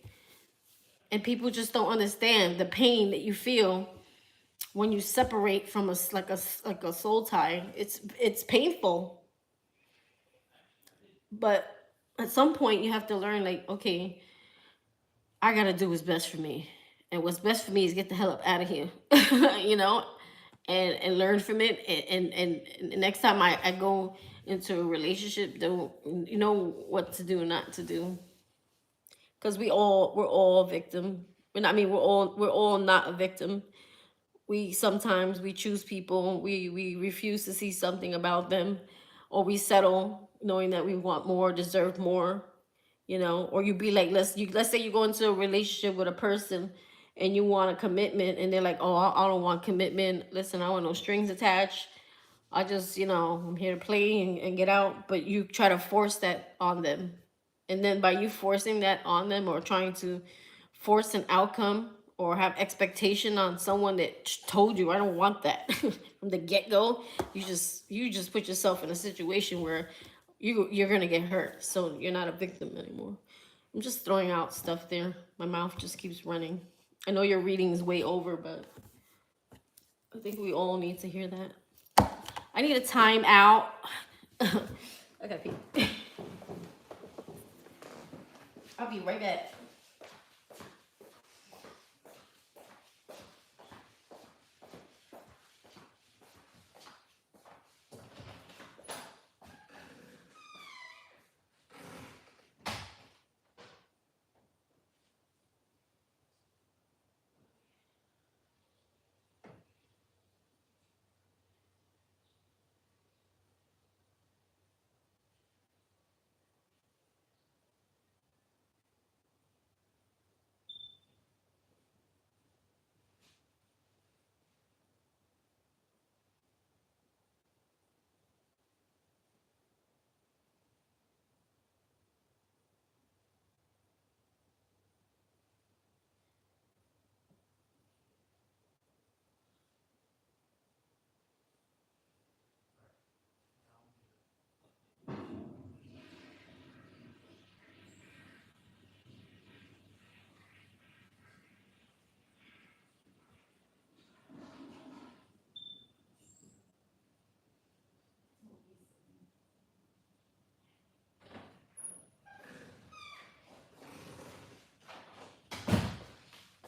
and people just don't understand the pain that you feel when you separate from a soul tie. It's painful, but at some point you have to learn, like, okay, I gotta do what's best for me, and what's best for me is get the hell up out of here. You know, and learn from it, and next time I go into a relationship, don't, you know what to do and not to do, because we're all a victim. I mean, we're all not a victim. We sometimes we choose people, we refuse to see something about them, or we settle knowing that we want more, deserve more, you know. Or you be like, let's say you go into a relationship with a person and you want a commitment, and they're like, oh, I don't want commitment, listen, I want no strings attached, I just, you know, I'm here to play and get out. But you try to force that on them, and then by you forcing that on them, or trying to force an outcome, or have expectation on someone that told you, I don't want that, from the get-go, you just put yourself in a situation where you're gonna get hurt, so you're not a victim anymore. I'm just throwing out stuff there, my mouth just keeps running. I know your reading is way over, but I think we all need to hear that. I need a time out. I gotta pee. I'll be right back.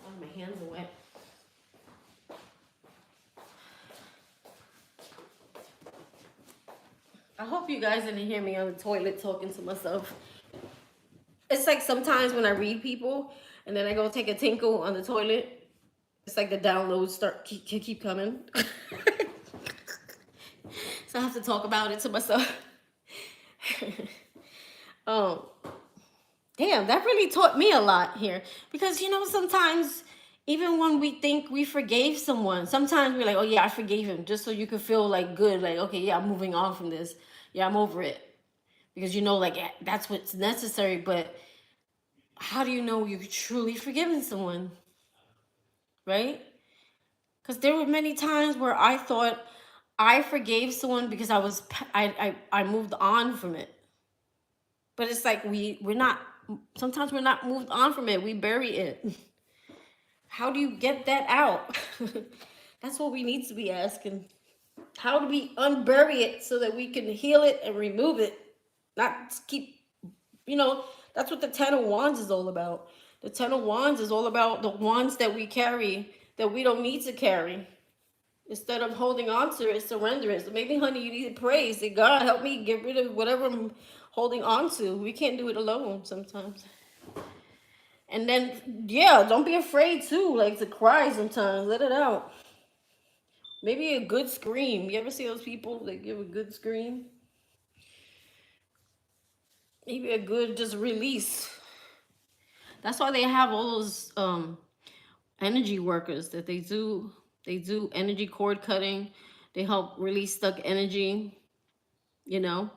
Oh, my hands are wet. I hope you guys didn't hear me on the toilet talking to myself. It's like sometimes when I read people and then I go take a tinkle on the toilet, it's like the downloads keep coming. So I have to talk about it to myself. um, Damn, that really taught me a lot here, because, you know, sometimes even when we think we forgave someone, sometimes we're like, oh yeah, I forgave him, just so you can feel like good, like, okay, yeah, I'm moving on from this, yeah, I'm over it, because, you know, like, that's what's necessary. But how do you know you've truly forgiven someone? Right? Because there were many times where I thought I forgave someone because I moved on from it. But it's like we're not, sometimes we're not moved on from it. We bury it. How do you get that out? That's what we need to be asking. How do we unbury it so that we can heal it and remove it? Not keep, you know, that's what the Ten of Wands is all about. The Ten of Wands is all about the wands that we carry that we don't need to carry. Instead of holding on to it, surrender it. So maybe, honey, you need to pray. Say, God, help me get rid of whatever I'm holding on to. We can't do it alone sometimes. And then, yeah, don't be afraid too, like to cry sometimes. Let it out. Maybe a good scream. You ever see those people that give a good scream? Maybe a good just release. That's why they have all those energy workers that they do energy cord cutting. They help release stuck energy, you know.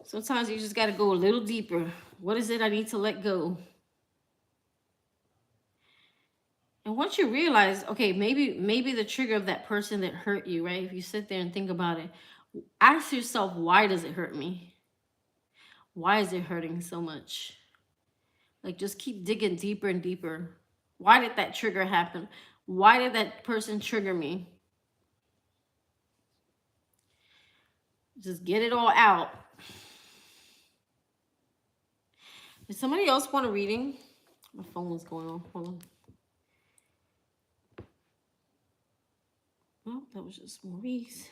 Sometimes you just got to go a little deeper. What is it I need to let go? And once you realize, okay, maybe the trigger of that person that hurt you, right? If you sit there and think about it, ask yourself, why does it hurt me? Why is it hurting so much? Like, just keep digging deeper and deeper. Why did that trigger happen? Why did that person trigger me? Just get it all out. Does somebody else want a reading? My phone was going on. Hold on. Well, that was just Maurice.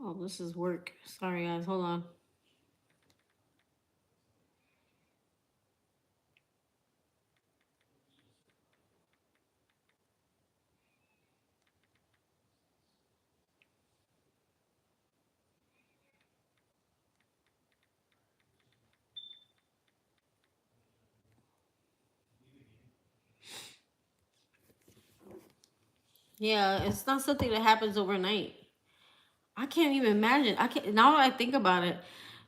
Oh, this is work. Sorry, guys. Hold on. Yeah, it's not something that happens overnight. I can't even imagine. I can't, now that I think about it,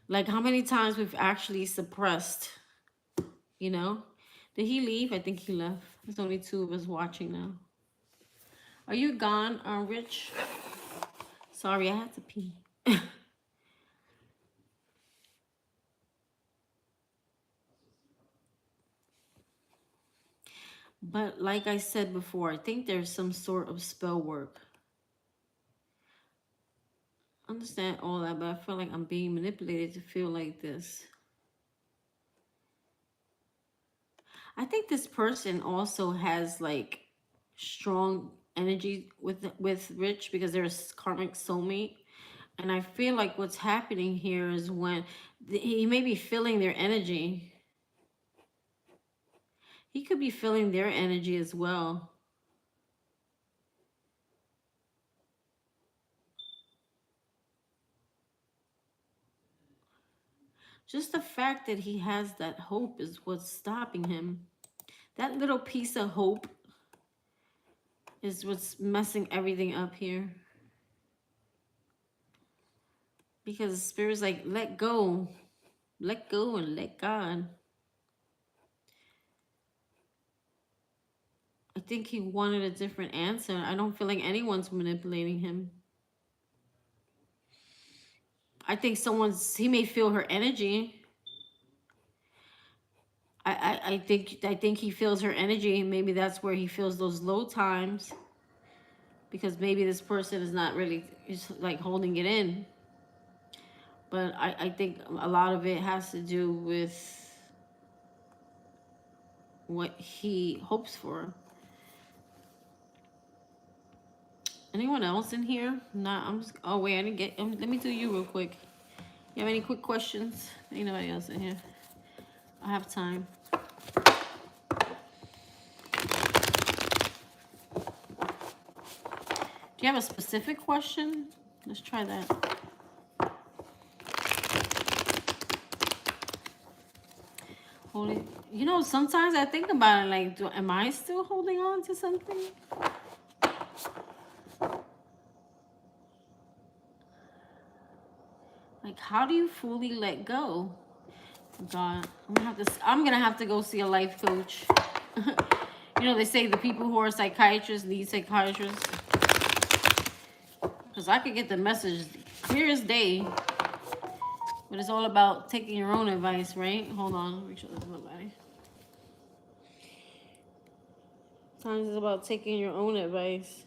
like how many times we've actually suppressed, you know? Did he leave? I think he left. There's only two of us watching now. Are you gone, Rich? Sorry, I had to pee. But like I said before, I think there's some sort of spell work. I understand all that, but I feel like I'm being manipulated to feel like this. I think this person also has like strong energy with Rich because they're a karmic soulmate. And I feel like what's happening here is when he may be feeling their energy. He could be feeling their energy as well. Just the fact that he has that hope is what's stopping him. That little piece of hope is what's messing everything up here. Because Spirit's like, let go. Let go and let God. I think he wanted a different answer. I don't feel like anyone's manipulating him. I think he may feel her energy. I think he feels her energy. Maybe that's where he feels those low times. Because maybe this person is not really, is like holding it in. But I think a lot of it has to do with what he hopes for. Anyone else in here? Nah, I'm just, oh wait, I didn't get, let me do you real quick. You have any quick questions? Ain't nobody else in here. I have time. Do you have a specific question? Let's try that. Holding, you know, sometimes I think about it, like, am I still holding on to something? Like, how do you fully let go? God, I'm gonna have to go see a life coach. You know, they say the people who are psychiatrists need psychiatrists. Because I could get the message clear as day. But it's all about taking your own advice, right? Hold on, make sure there's nobody. Sometimes it's about taking your own advice.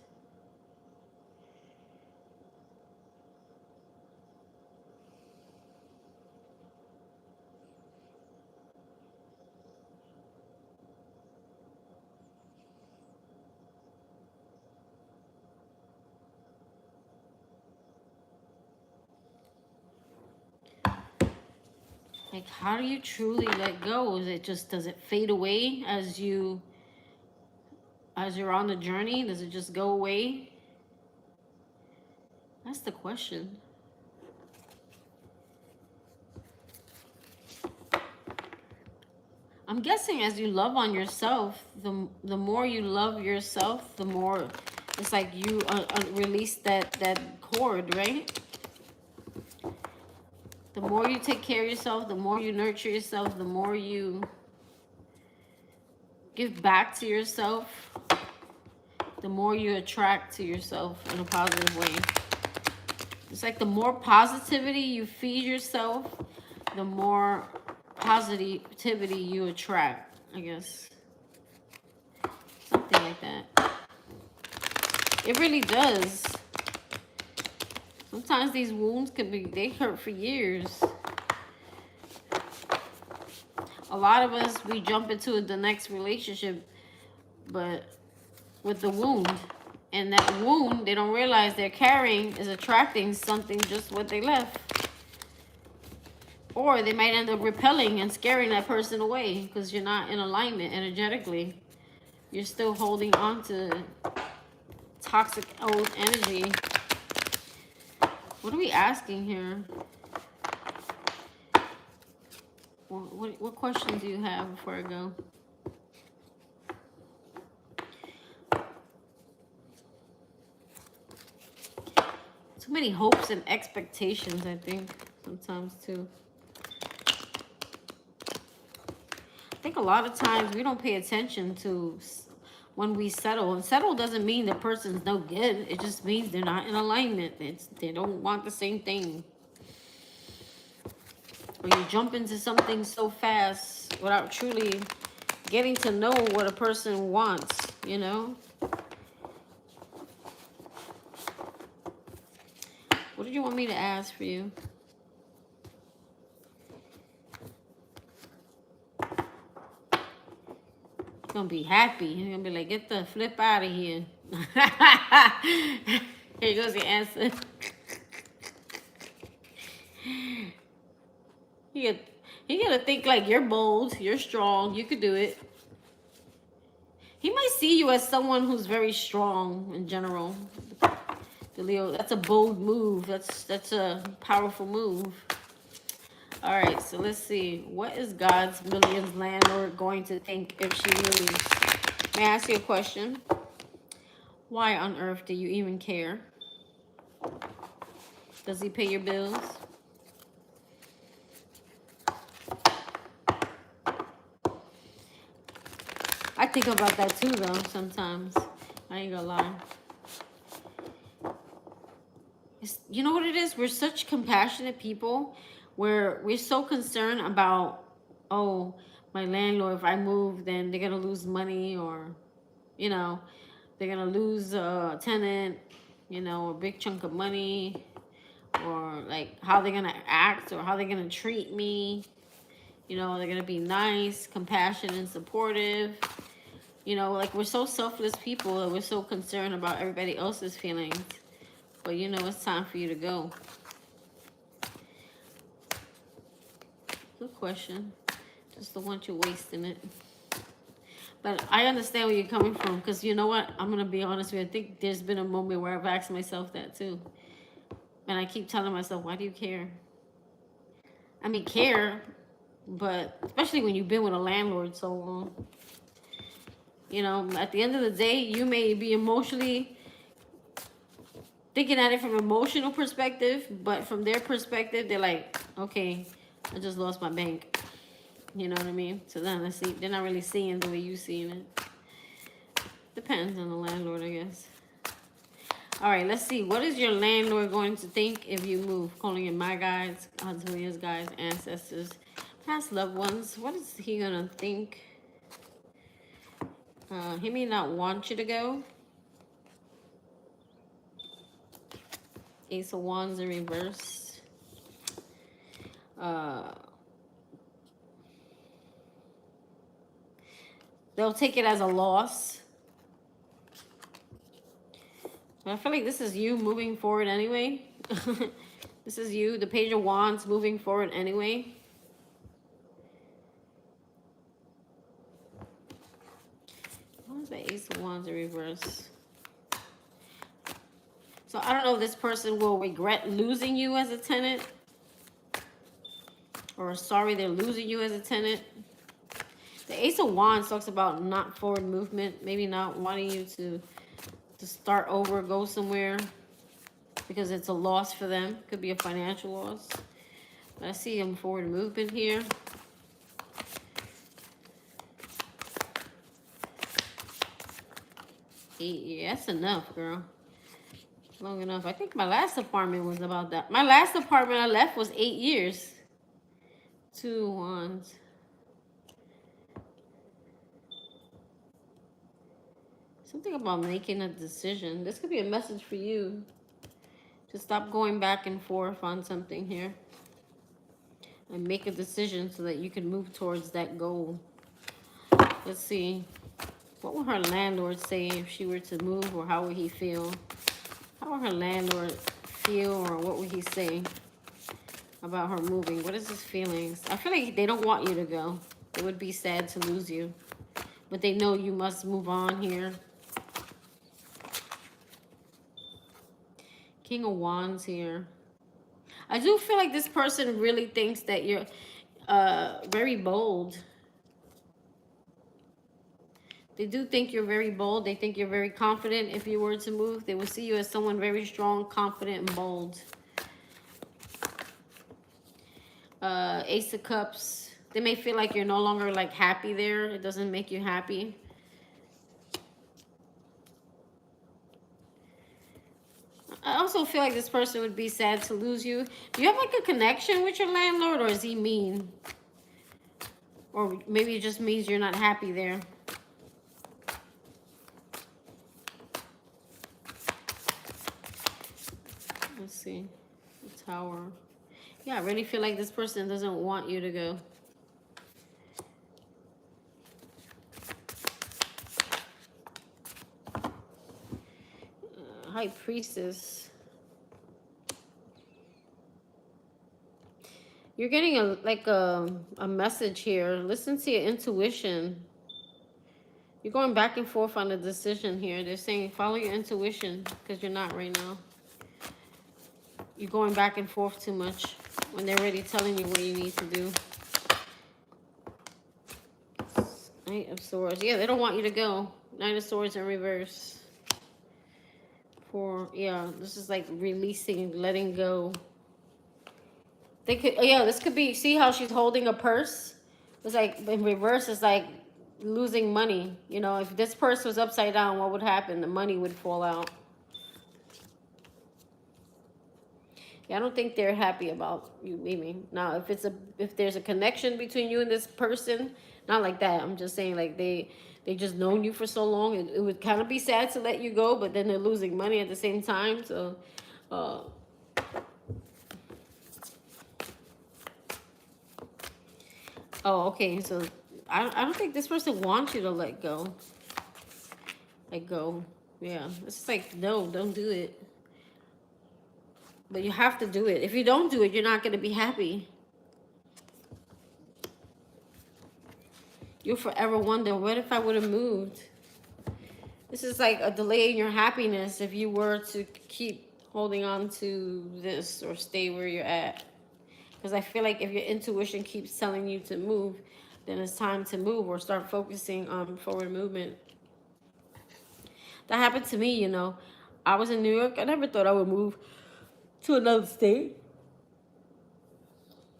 Like, how do you truly let go? Is it just, does it fade away as you're on the journey? Does it just go away? That's the question. I'm guessing as you love on yourself, the more you love yourself, the more it's like you release that cord, right? The more you take care of yourself, the more you nurture yourself, the more you give back to yourself, the more you attract to yourself in a positive way. It's like the more positivity you feed yourself, the more positivity you attract, I guess. Something like that. It really does. Sometimes these wounds they hurt for years. A lot of us, we jump into the next relationship, but with the wound. And that wound, they don't realize they're carrying is attracting something just what they left. Or they might end up repelling and scaring that person away because you're not in alignment energetically. You're still holding on to toxic old energy. What are we asking here? What questions do you have before I go? Too many hopes and expectations, I think, sometimes too. I think a lot of times we don't pay attention to when we settle. And settle doesn't mean the person's no good. It just means they're not in alignment. They don't want the same thing. Or you jump into something so fast without truly getting to know what a person wants, you know? What did you want me to ask for you? You're gonna be happy. You're gonna be like, get the flip out of here. Here goes your answer. You gotta think like you're bold, you're strong, you could do it. He might see you as someone who's very strong in general. The Leo, that's a bold move. That's a powerful move. All right, so let's see. What is God's millions landlord going to think if she moves? May I ask you a question? Why on earth do you even care? Does he pay your bills? I think about that too, though, sometimes. I ain't gonna lie. You know what it is? We're such compassionate people where we're so concerned about, oh, my landlord, if I move, then they're going to lose money, or, you know, they're going to lose a tenant, you know, a big chunk of money, or like how they're going to act or how they're going to treat me. You know, they're going to be nice, compassionate, and supportive. You know, like we're so selfless people that we're so concerned about everybody else's feelings. But you know, it's time for you to go. Good question. Just don't want you wasting it. But I understand where you're coming from, because you know what? I'm going to be honest with you. I think there's been a moment where I've asked myself that too. And I keep telling myself, why do you care? I mean, care, but especially when you've been with a landlord so long. You know, at the end of the day, you may be emotionally thinking at it from an emotional perspective, but from their perspective, they're like, okay, I just lost my bank. You know what I mean? So then they're not really seeing the way you seeing it. Depends on the landlord, I guess. All right, let's see. What is your landlord going to think if you move? Calling in my guides, Antonia's guides, ancestors, past loved ones. What is he gonna think? He may not want you to go. Ace of Wands in reverse. They'll take it as a loss. But I feel like this is you moving forward anyway. This is you, the Page of Wands, moving forward anyway. What is the Ace of Wands in reverse? So I don't know if this person will regret losing you as a tenant, or sorry they're losing you as a tenant. The Ace of Wands talks about not forward movement, maybe not wanting you to start over, go somewhere, because it's a loss for them. Could be a financial loss. But I see them forward movement here. Yeah, that's enough, girl. Long enough. I think my last apartment was about that. My last apartment I left was 8 years. 2 Wands. Something about making a decision. This could be a message for you to stop going back and forth on something here and make a decision so that you can move towards that goal. Let's see. What would her landlord say if she were to move, or how would he feel? How would her landlord feel, or what would he say about her moving? What is his feelings? I feel like they don't want you to go. They would be sad to lose you. But they know you must move on here. King of Wands here. I do feel like this person really thinks that you're very bold. They do think you're very bold. They think you're very confident. If you were to move, they will see you as someone very strong, confident, and bold. Ace of Cups. They may feel like you're no longer like happy there. It doesn't make you happy. I also feel like this person would be sad to lose you. Do you have like a connection with your landlord, or is he mean? Or maybe it just means you're not happy there. Let's see. The Tower. Yeah, I really feel like this person doesn't want you to go. High Priestess. You're getting a message here. Listen to your intuition. You're going back and forth on a decision here. They're saying follow your intuition, because you're not right now. You're going back and forth too much when they're already telling you what you need to do. Knight of Swords. Yeah, they don't want you to go. Knight of Swords in reverse. Yeah, this is like releasing, letting go. They could, yeah, this could be, see how she's holding a purse? It's like, in reverse, it's like losing money. You know, if this purse was upside down, what would happen? The money would fall out. Yeah, I don't think they're happy about you leaving. Now, if there's a connection between you and this person, not like that. I'm just saying, like, they just known you for so long. It would kind of be sad to let you go, but then they're losing money at the same time. So, oh, okay. So, I don't think this person wants you to let go. Let go. Yeah. It's just like, no, don't do it. But you have to do it. If you don't do it, you're not going to be happy. You'll forever wonder, what if I would have moved? This is like a delay in your happiness if you were to keep holding on to this or stay where you're at. Because I feel like if your intuition keeps telling you to move, then it's time to move or start focusing on forward movement. That happened to me, you know. I was in New York. I never thought I would move to another state.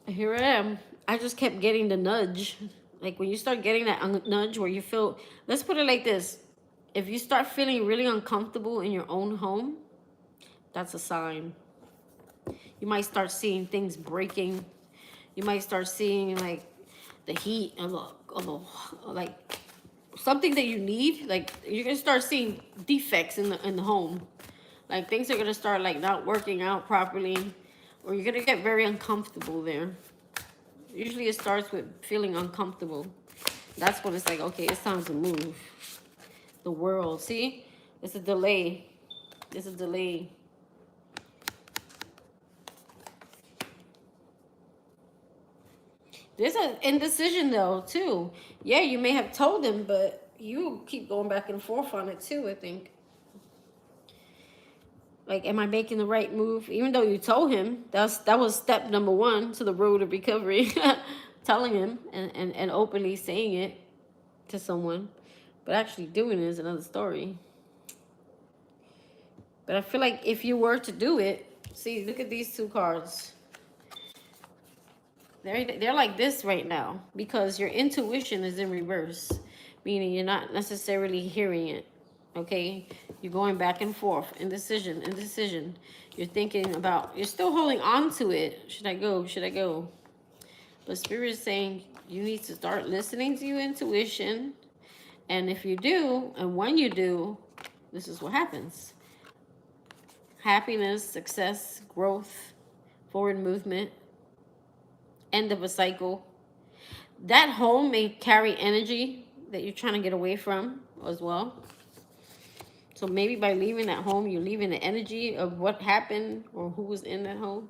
Here I am. I just kept getting the nudge. Like when you start getting that nudge where you feel, let's put it like this. If you start feeling really uncomfortable in your own home, that's a sign. You might start seeing things breaking. You might start seeing like the heat of like something that you need. Like you're gonna start seeing defects in the home. Like things are gonna start like not working out properly, or you're gonna get very uncomfortable there. Usually it starts with feeling uncomfortable. That's when it's like, okay, it's time to move. The world, see? It's a delay. It's a delay. There's an indecision though, too. Yeah, you may have told him, but you keep going back and forth on it too, I think. Like, am I making the right move? Even though you told him, that was step number 1 to the road of recovery. Telling him and openly saying it to someone. But actually doing it is another story. But I feel like if you were to do it, see, look at these 2 cards. They're like this right now because your intuition is in reverse, meaning you're not necessarily hearing it. Okay, you're going back and forth, indecision. You're thinking about, you're still holding on to it. Should I go? Should I go? But Spirit is saying you need to start listening to your intuition. And if you do, and when you do, this is what happens. Happiness, success, growth, forward movement, end of a cycle. That home may carry energy that you're trying to get away from as well. So maybe by leaving that home, you're leaving the energy of what happened or who was in that home.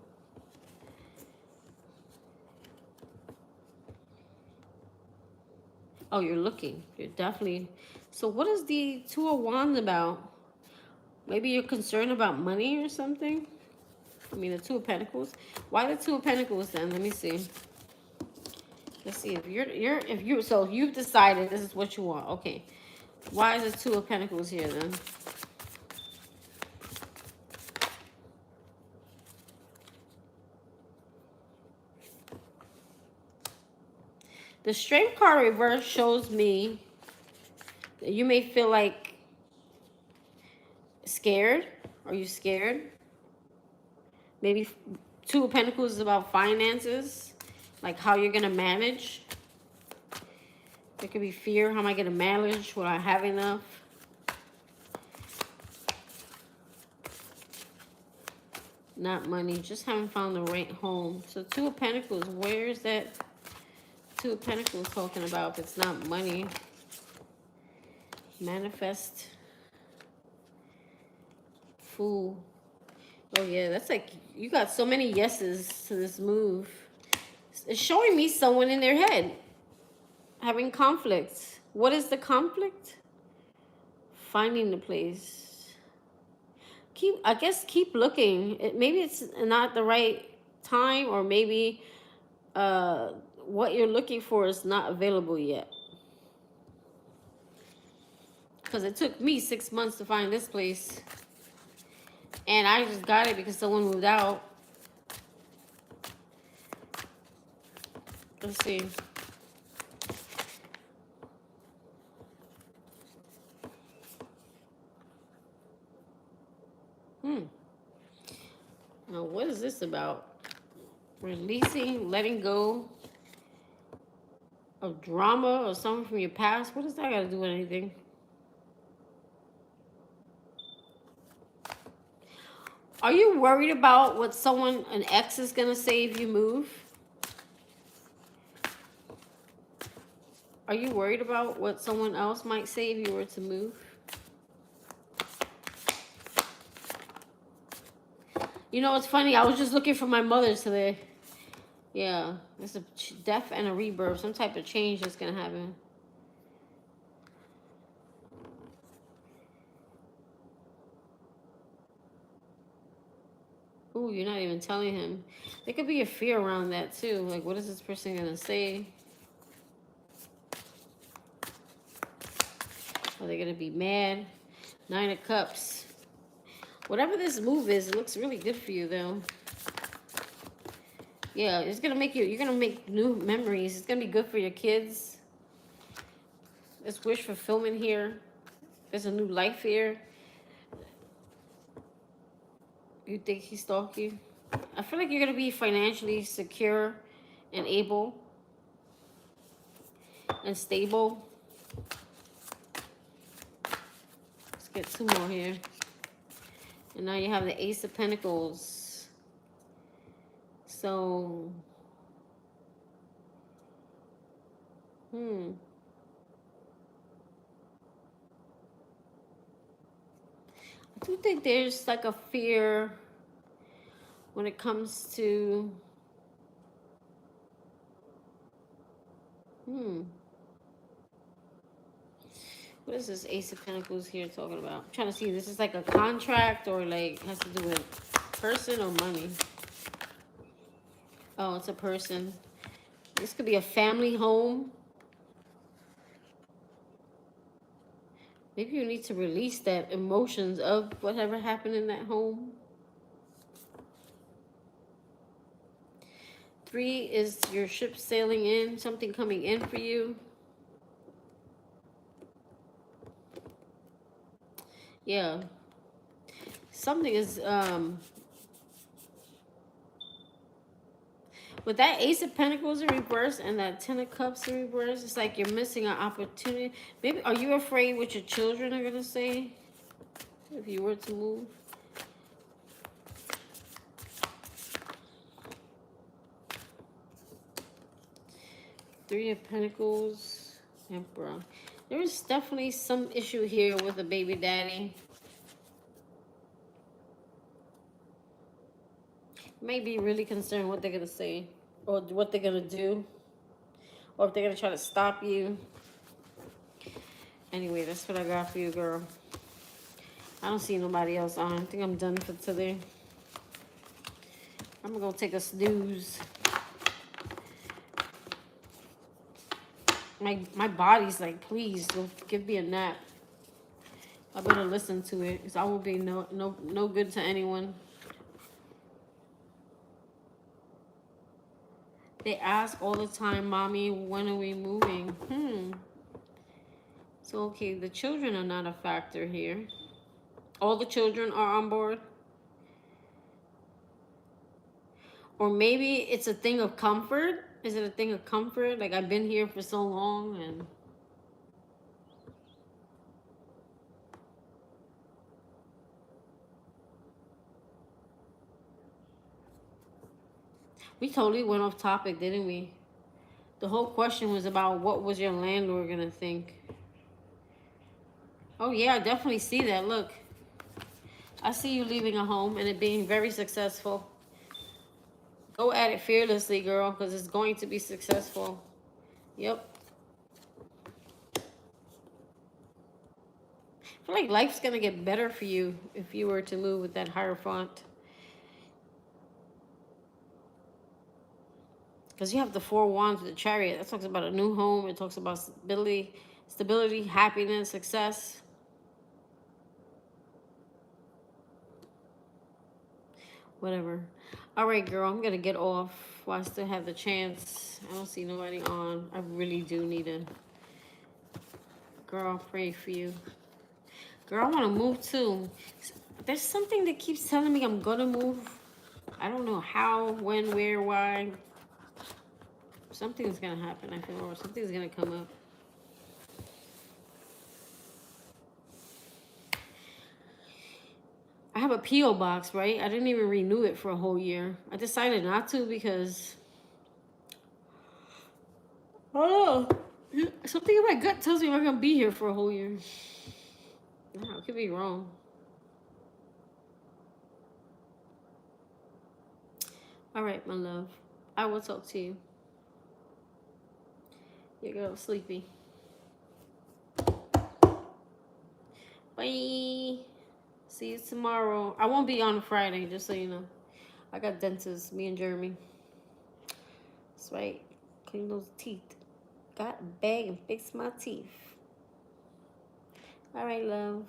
Oh, you're looking. You're definitely. So what is the 2 of Wands about? Maybe you're concerned about money or something. I mean, the 2 of Pentacles. Why the 2 of Pentacles then? Let me see. Let's see if so you've decided this is what you want. Okay. Why is the 2 of Pentacles here then? The Strength card reverse shows me that you may feel like scared. Are you scared? Maybe 2 of Pentacles is about finances, like how you're going to manage. There could be fear. How am I going to manage? Will I have enough? Not money. Just haven't found the right home. So 2 of Pentacles. Where is that 2 of Pentacles talking about if it's not money? Manifest. Fool. Oh, yeah. That's like you got so many yeses to this move. It's showing me someone in their head having conflicts. What is the conflict? Finding the place. Keep looking. Maybe it's not the right time, or maybe what you're looking for is not available yet. Because it took me 6 months to find this place. And I just got it because someone moved out. Let's see. Now, what is this about? Releasing, letting go of drama or something from your past. What does that got to do with anything? Are you worried about what an ex is going to say if you move? Are you worried about what someone else might say if you were to move? You know, it's funny. I was just looking for my mother today. Yeah, it's a death and a rebirth. Some type of change that's going to happen. Ooh, you're not even telling him. There could be a fear around that too. Like, what is this person gonna say? Are they gonna be mad? 9 of Cups. Whatever this move is, it looks really good for you though. Yeah, it's gonna make you, you're gonna make new memories. It's gonna be good for your kids. There's wish fulfillment here. There's a new life here. You think he stalked you? I feel like you're gonna be financially secure and able and stable. Let's get 2 more here. And now you have the Ace of Pentacles. So, I do think there's like a fear when it comes to, what is this Ace of Pentacles here talking about? I'm trying to see, this is like a contract or like has to do with person or money. Oh, it's a person. This could be a family home. Maybe you need to release that emotions of whatever happened in that home. 3 is your ship sailing in, something coming in for you. Yeah. Something is, with that Ace of Pentacles in reverse and that 10 of Cups in reverse, it's like you're missing an opportunity. Maybe, are you afraid what your children are going to say if you were to move? Three of Pentacles, Emperor. There is definitely some issue here with a baby daddy. May be really concerned what they're going to say or what they're going to do or if they're going to try to stop you. Anyway, that's what I got for you, girl. I don't see nobody else on. I think I'm done for today. I'm going to take a snooze. My body's like, please, go give me a nap. I better listen to it because I won't be no good to anyone. They ask all the time, Mommy, when are we moving? So, okay, the children are not a factor here. All the children are on board. Or maybe it's a thing of comfort. Is it a thing of comfort? Like, I've been here for so long and... We totally went off topic, didn't we? The whole question was about what was your landlord gonna think. Oh yeah, I definitely see that. Look, I see you leaving a home and it being very successful. Go at it fearlessly, girl, because it's going to be successful. Yep. I feel like life's gonna get better for you if you were to move with that Hierophant. Because you have the 4 wands with the Chariot. That talks about a new home. It talks about stability, happiness, success. Whatever. All right, girl, I'm going to get off while I still have the chance. I don't see nobody on. I really do need a... Girl, I'll pray for you. Girl, I want to move too. There's something that keeps telling me I'm going to move. I don't know how, when, where, why. Something's going to happen, I feel, or something's going to come up. I have a P.O. box, right? I didn't even renew it for a whole year. I decided not to because... Oh, something in my gut tells me I'm going to be here for a whole year. No, it could be wrong. All right, my love. I will talk to you. Your girl, sleepy. Bye. See you tomorrow. I won't be on Friday, just so you know. I got dentists, me and Jeremy. That's right. Clean those teeth. Got a bag and fix my teeth. All right, love.